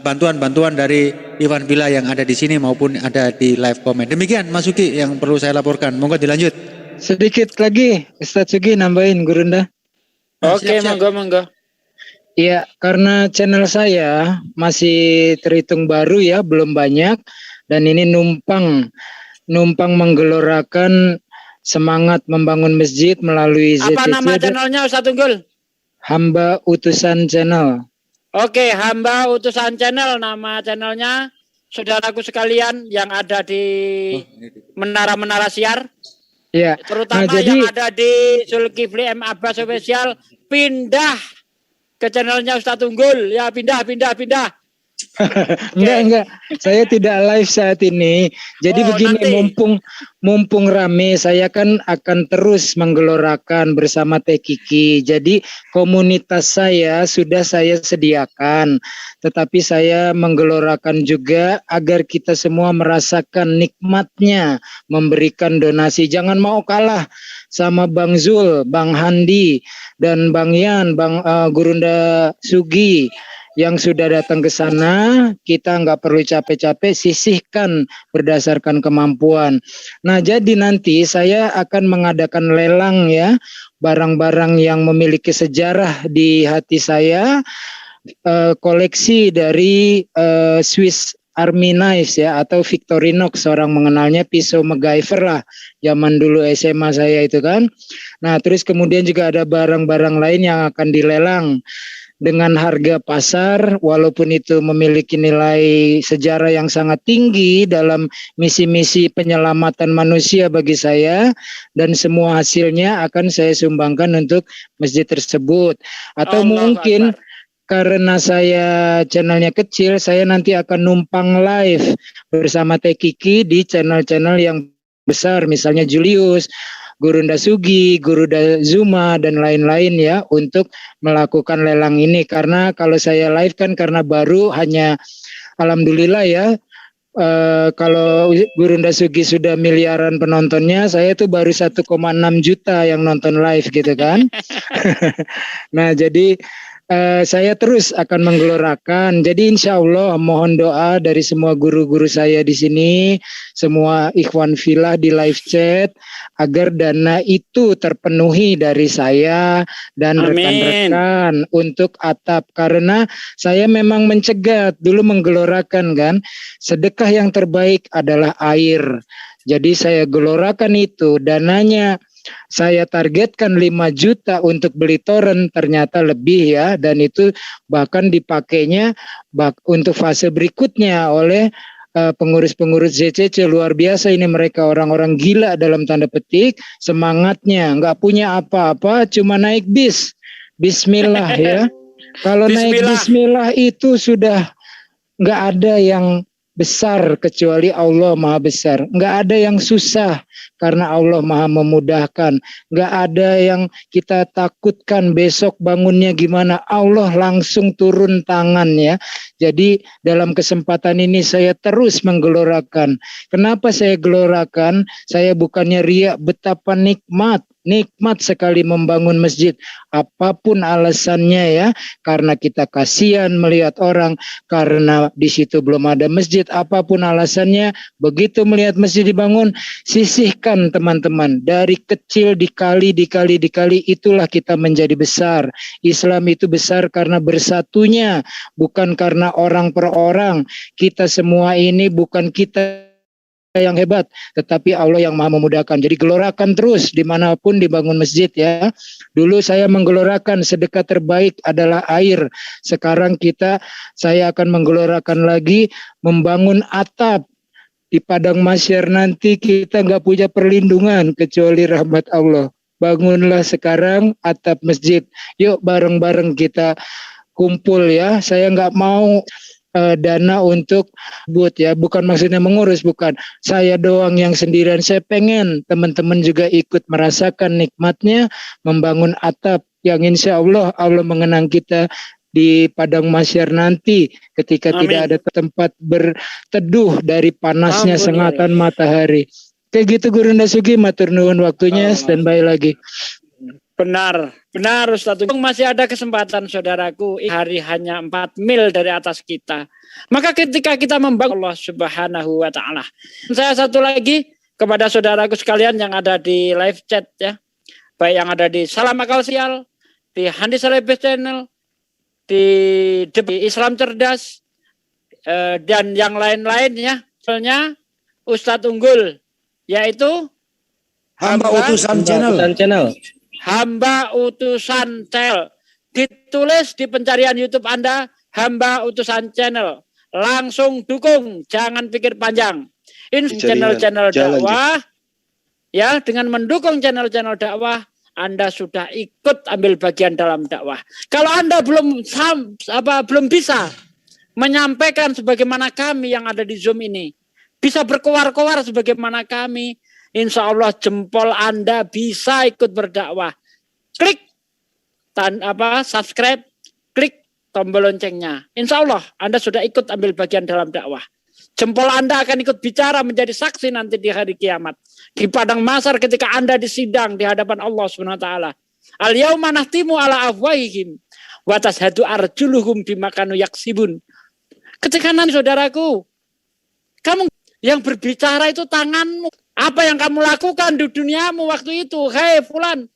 bantuan-bantuan dari Iwan Villa yang ada di sini maupun ada di live comment. Demikian Mas Sugi yang perlu saya laporkan. Monggo dilanjut. Sedikit lagi Ustadz Sugi nambahin Gurunda. Oke, monggo. Iya, karena channel saya masih terhitung baru ya, belum banyak dan ini numpang menggelorakan semangat membangun masjid melalui ZCC. Apa nama channelnya Ustadz Unggul? Hamba Utusan Channel. Oke, Hamba Utusan Channel, nama channelnya. Saudaraku sekalian yang ada di menara-menara siar, Ya. terutama Nah, jadi yang ada di Zulkifli M. Abbas Official, pindah ke channelnya Ustadz Unggul. Ya, pindah. enggak. Saya tidak live saat ini. Jadi begini, nanti. mumpung rame, saya kan akan terus menggelorakan bersama Teh Kiki. Jadi komunitas saya sudah saya sediakan, tetapi saya menggelorakan juga agar kita semua merasakan nikmatnya memberikan donasi. Jangan mau kalah sama Bang Zul, Bang Handi, dan Bang Yan, Bang Gurunda Sugi yang sudah datang ke sana. Kita nggak perlu capek-capek, sisihkan berdasarkan kemampuan. Nah, jadi nanti saya akan mengadakan lelang ya, barang-barang yang memiliki sejarah di hati saya, koleksi dari Swiss Army Knives ya, atau Victorinox, orang mengenalnya pisau MacGyver lah, zaman dulu SMA saya itu kan. Nah, terus kemudian juga ada barang-barang lain yang akan dilelang dengan harga pasar, walaupun itu memiliki nilai sejarah yang sangat tinggi dalam misi-misi penyelamatan manusia bagi saya, dan semua hasilnya akan saya sumbangkan untuk masjid tersebut. Atau mungkin karena saya channelnya kecil, saya nanti akan numpang live bersama Teh Kiki di channel-channel yang besar, misalnya Julius, Gurunda Sugi, Gurunda Zuma, dan lain-lain ya, untuk melakukan lelang ini. Karena kalau saya live kan karena baru, hanya alhamdulillah ya, kalau Gurunda Sugi sudah miliaran penontonnya, saya itu baru 1,6 juta yang nonton live gitu kan. Nah, jadi saya terus akan menggelorakan. Jadi insya Allah mohon doa dari semua guru-guru saya di sini, semua ikhwan filah di live chat, agar dana itu terpenuhi dari saya dan rekan-rekan untuk atap. Karena saya memang mencegat, dulu menggelorakan kan, sedekah yang terbaik adalah air. Jadi saya gelorakan itu, dananya saya targetkan 5 juta untuk beli torrent, ternyata lebih ya, dan itu bahkan dipakainya untuk fase berikutnya oleh pengurus-pengurus ZCC. Luar biasa ini mereka, orang-orang gila dalam tanda petik, semangatnya nggak punya apa-apa, cuma naik bis. Bismillah ya. Kalau naik bismillah itu sudah nggak ada yang besar kecuali Allah Maha Besar. Nggak ada yang susah karena Allah Maha memudahkan. Nggak ada yang kita takutkan besok bangunnya gimana. Allah langsung turun tangan ya. Jadi dalam kesempatan ini saya terus menggelorakan. Kenapa saya gelorakan? Saya bukannya riak, betapa nikmat sekali membangun masjid. Apapun alasannya ya, karena kita kasihan melihat orang, karena di situ belum ada masjid, apapun alasannya, begitu melihat masjid dibangun, sisihkan teman-teman. Dari kecil dikali, itulah kita menjadi besar. Islam itu besar karena bersatunya, bukan karena orang per orang. Kita semua ini bukan kita yang hebat, tetapi Allah yang Maha memudahkan. Jadi gelorakan terus dimanapun dibangun masjid ya. Dulu saya menggelorakan sedekah terbaik adalah air. Sekarang saya akan menggelorakan lagi membangun atap. Di padang mahsyar nanti kita nggak punya perlindungan kecuali rahmat Allah. Bangunlah sekarang atap masjid. Yuk bareng-bareng kita kumpul ya. Saya nggak mau dana untuk ya, bukan maksudnya mengurus, bukan saya doang yang sendirian. Saya pengen teman-teman juga ikut merasakan nikmatnya membangun atap yang insya Allah mengenang kita di padang mahsyar nanti ketika tidak ada tempat berteduh dari panasnya sengatan matahari. Kayak gitu Gurunda Sugi, matur nuwun waktunya, standby lagi. Benar Ustadz. Masih ada kesempatan saudaraku, hari hanya 4 mil dari atas kita. Maka ketika kita membangun Allah Subhanahu wa Ta'ala. Saya satu lagi kepada saudaraku sekalian yang ada di live chat ya, baik yang ada di Salam Akal Sial, di Handi Salebes Channel, di Islam Cerdas, dan yang lain-lainnya. Misalnya Ustadz Unggul, yaitu Hamba Utusan Channel. Hamba Utusan Channel. ditulis di pencarian YouTube Anda, Hamba Utusan Channel. Langsung dukung, jangan pikir panjang. Ini channel-channel dakwah, ya, dengan mendukung channel-channel dakwah, Anda sudah ikut ambil bagian dalam dakwah. Kalau Anda belum bisa menyampaikan sebagaimana kami yang ada di Zoom ini, bisa berkoar-koar sebagaimana kami, insya Allah jempol Anda bisa ikut berdakwah. Klik subscribe, klik tombol loncengnya. Insya Allah Anda sudah ikut ambil bagian dalam dakwah. Jempol Anda akan ikut bicara menjadi saksi nanti di hari kiamat. Di padang mahsyar ketika Anda disidang di hadapan Allah Subhanahu wa taala. Al-yauma nahtimu ala afwahihim wa tashhadu arjuluhum bima kanu yaksibun. Ketika nanti saudaraku, kamu yang berbicara itu tanganmu. Apa yang kamu lakukan di duniamu waktu itu? Hei fulan,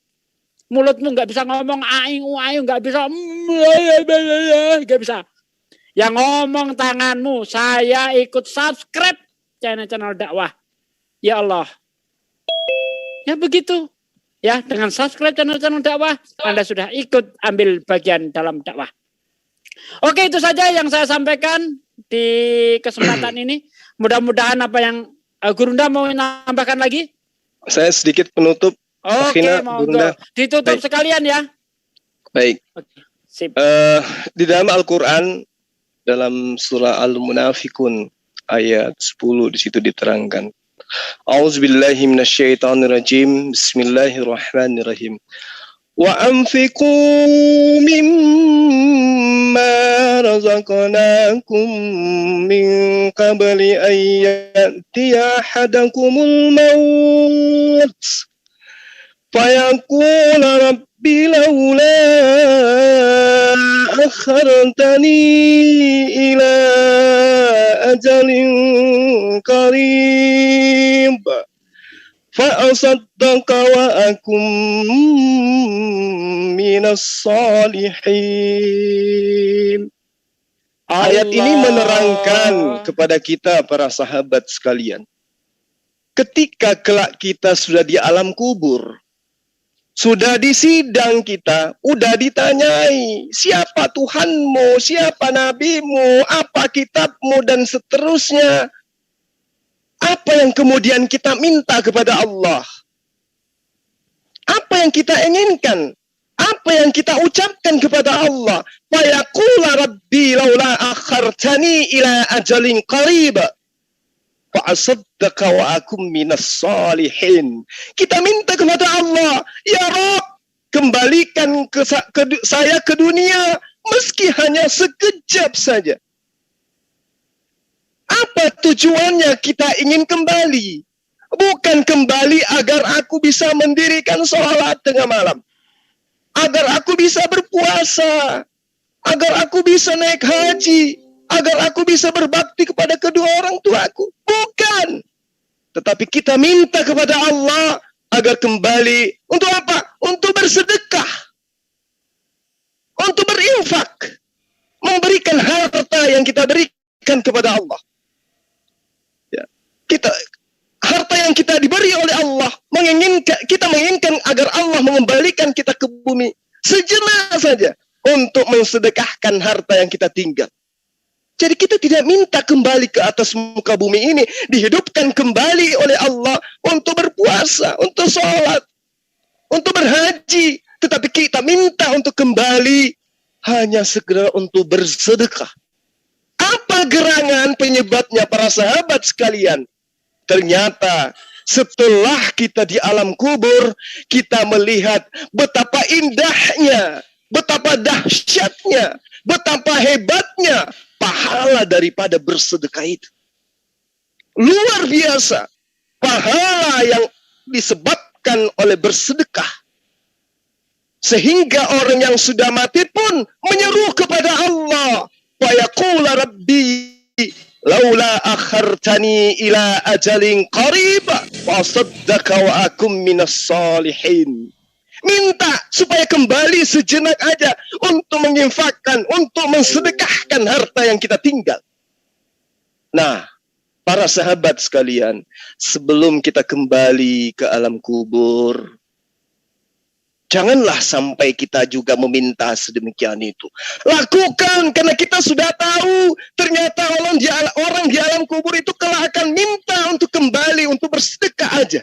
mulutmu nggak bisa ngomong aing uaing, nggak bisa, nggak bisa. Yang ngomong tanganmu. Saya ikut subscribe channel-channel dakwah. Ya Allah. Ya begitu. Ya, dengan subscribe channel-channel dakwah, Anda sudah ikut ambil bagian dalam dakwah. Oke, itu saja yang saya sampaikan di kesempatan ini. Mudah-mudahan apa yang Gurunda mau nambahkan lagi? Saya sedikit penutup. Oke, monggo. Ditutup sekalian ya. Baik. Oke, sip. Di dalam Al-Quran, dalam surah Al-Munafikun ayat 10 di situ diterangkan. A'udzubillahi minasyaitonirrajim. Bismillahirrahmanirrahim. Wa anfiqu mimma razaqnakum min qabli an ya'tiya ahadakumul maut fayaqula rabbi laula akhartani ila ajalin qarib fa'asaddaqa wa akum minas salihin. Ayat ini menerangkan kepada kita para sahabat sekalian, ketika kelak kita sudah di alam kubur, sudah disidang kita, udah ditanyai, siapa Tuhanmu, siapa nabimu, apa kitabmu, dan seterusnya. Apa yang kemudian kita minta kepada Allah? Apa yang kita inginkan? Apa yang kita ucapkan kepada Allah? Fa yaqula rabbi laula akhartani ila ajalin qarib fa asaddaqa wa akum minas salihin. Kita minta kepada Allah, ya Rabb, kembalikan saya ke dunia meski hanya sekejap saja. Apa tujuannya kita ingin kembali? Bukan kembali agar aku bisa mendirikan sholat tengah malam, agar aku bisa berpuasa, agar aku bisa naik haji, agar aku bisa berbakti kepada kedua orang tuaku. Bukan. Tetapi kita minta kepada Allah agar kembali untuk apa? Untuk bersedekah, untuk berinfak, memberikan harta yang kita berikan kepada Allah. Harta yang kita diberi oleh Allah, kita menginginkan agar Allah mengembalikan kita ke bumi sejenak saja untuk mensedekahkan harta yang kita tinggal. Jadi kita tidak minta kembali ke atas muka bumi ini, dihidupkan kembali oleh Allah untuk berpuasa, untuk sholat, untuk berhaji. Tetapi kita minta untuk kembali hanya segera untuk bersedekah. Apa gerangan penyebabnya para sahabat sekalian? Ternyata setelah kita di alam kubur, kita melihat betapa indahnya, betapa dahsyatnya, betapa hebatnya pahala daripada bersedekah itu. Luar biasa pahala yang disebabkan oleh bersedekah. Sehingga orang yang sudah mati pun menyeru kepada Allah. Wa yaqula rabbi laula akhartani ila ajalin qarib wa saddaqa wa akum minas salihin. Minta supaya kembali sejenak aja untuk menginfakkan, untuk mensedekahkan harta yang kita tinggal. Nah, para sahabat sekalian, sebelum kita kembali ke alam kubur, Janganlah sampai kita juga meminta sedemikian itu. Lakukan, karena kita sudah tahu ternyata orang di alam kubur itu kelak akan minta untuk kembali, untuk bersedekah aja.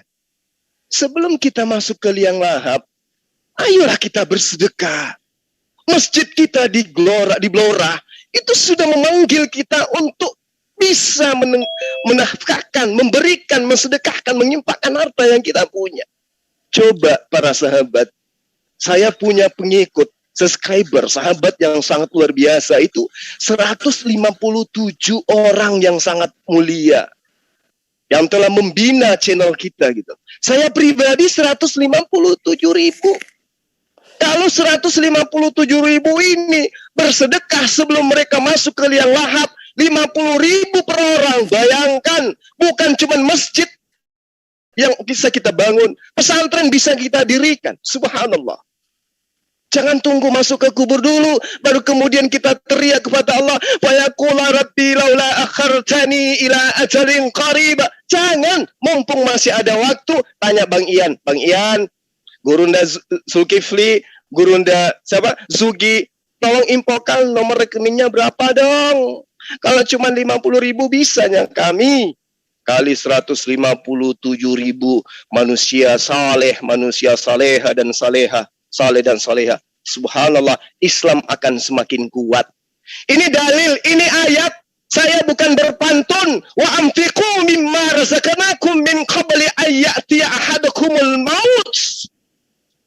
Sebelum kita masuk ke liang lahap, ayolah kita bersedekah. Masjid kita di Blora itu sudah memanggil kita untuk bisa menafkahkan, memberikan, mensedekahkan, menyimpahkan harta yang kita punya. Coba para sahabat, saya punya pengikut, subscriber, sahabat yang sangat luar biasa itu 157 orang yang sangat mulia yang telah membina channel kita gitu. Saya pribadi 157.000. Kalau 157.000 ini bersedekah sebelum mereka masuk ke liang lahap 50.000 per orang, bayangkan, bukan cuma masjid yang bisa kita bangun, pesantren bisa kita dirikan. Subhanallah. Jangan tunggu masuk ke kubur dulu, baru kemudian kita teriak kepada Allah, wa yaqula rabbi laula akhartani ila ajalin qarib. Jangan, mumpung masih ada waktu, tanya Bang Ian. Bang Ian, Gurunda Zulkifli, Gurunda siapa? Zugi, tolong infokan nomor rekeningnya berapa dong? Kalau cuma 50.000 bisanya kami kali 157.000 manusia saleh, manusia saleha dan saleha, saleh dan saleha. Subhanallah, Islam akan semakin kuat. Ini dalil, ini ayat. Saya bukan berpantun. Wa anfiqu mimma razaqnakum min qabli ayyati ahadakumul maut.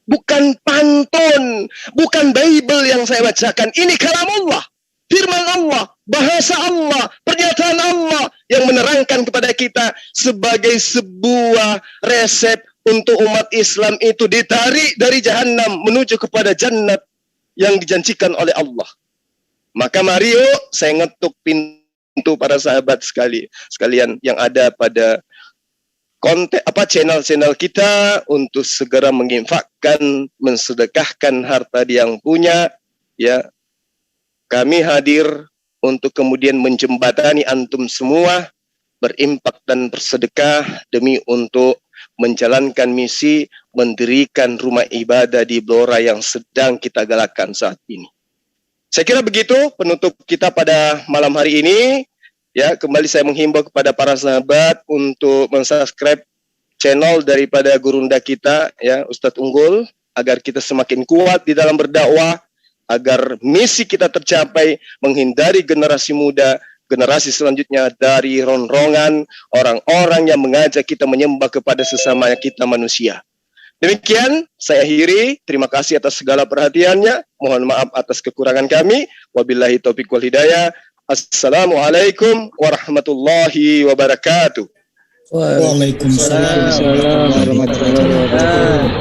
Bukan pantun, bukan Bible yang saya bacakan. Ini kalam Allah, firman Allah, bahasa Allah, pernyataan Allah yang menerangkan kepada kita sebagai sebuah resep untuk umat Islam itu ditarik dari jahanam menuju kepada jannat yang dijanjikan oleh Allah. Maka mari yuk saya ngetuk pintu para sahabat sekalian yang ada pada konten channel-channel kita untuk segera menginfakkan, mensedekahkan harta yang punya, ya. Kami hadir untuk kemudian menjembatani antum semua berimpak dan bersedekah demi untuk menjalankan misi mendirikan rumah ibadah di Blora yang sedang kita galakkan saat ini. Saya kira begitu penutup kita pada malam hari ini. Ya, kembali saya menghimbau kepada para sahabat untuk mensubscribe channel daripada gurunda kita, ya, Ustadz Unggul, agar kita semakin kuat di dalam berdakwah, agar misi kita tercapai, menghindari generasi muda, generasi selanjutnya dari ronrongan orang-orang yang mengajak kita menyembah kepada sesama kita manusia. Demikian saya akhiri. Terima kasih atas segala perhatiannya. Mohon maaf atas kekurangan kami. Wabillahi taufiq wal hidayah. Assalamualaikum warahmatullahi wabarakatuh. Waalaikumsalam warahmatullahi wabarakatuh.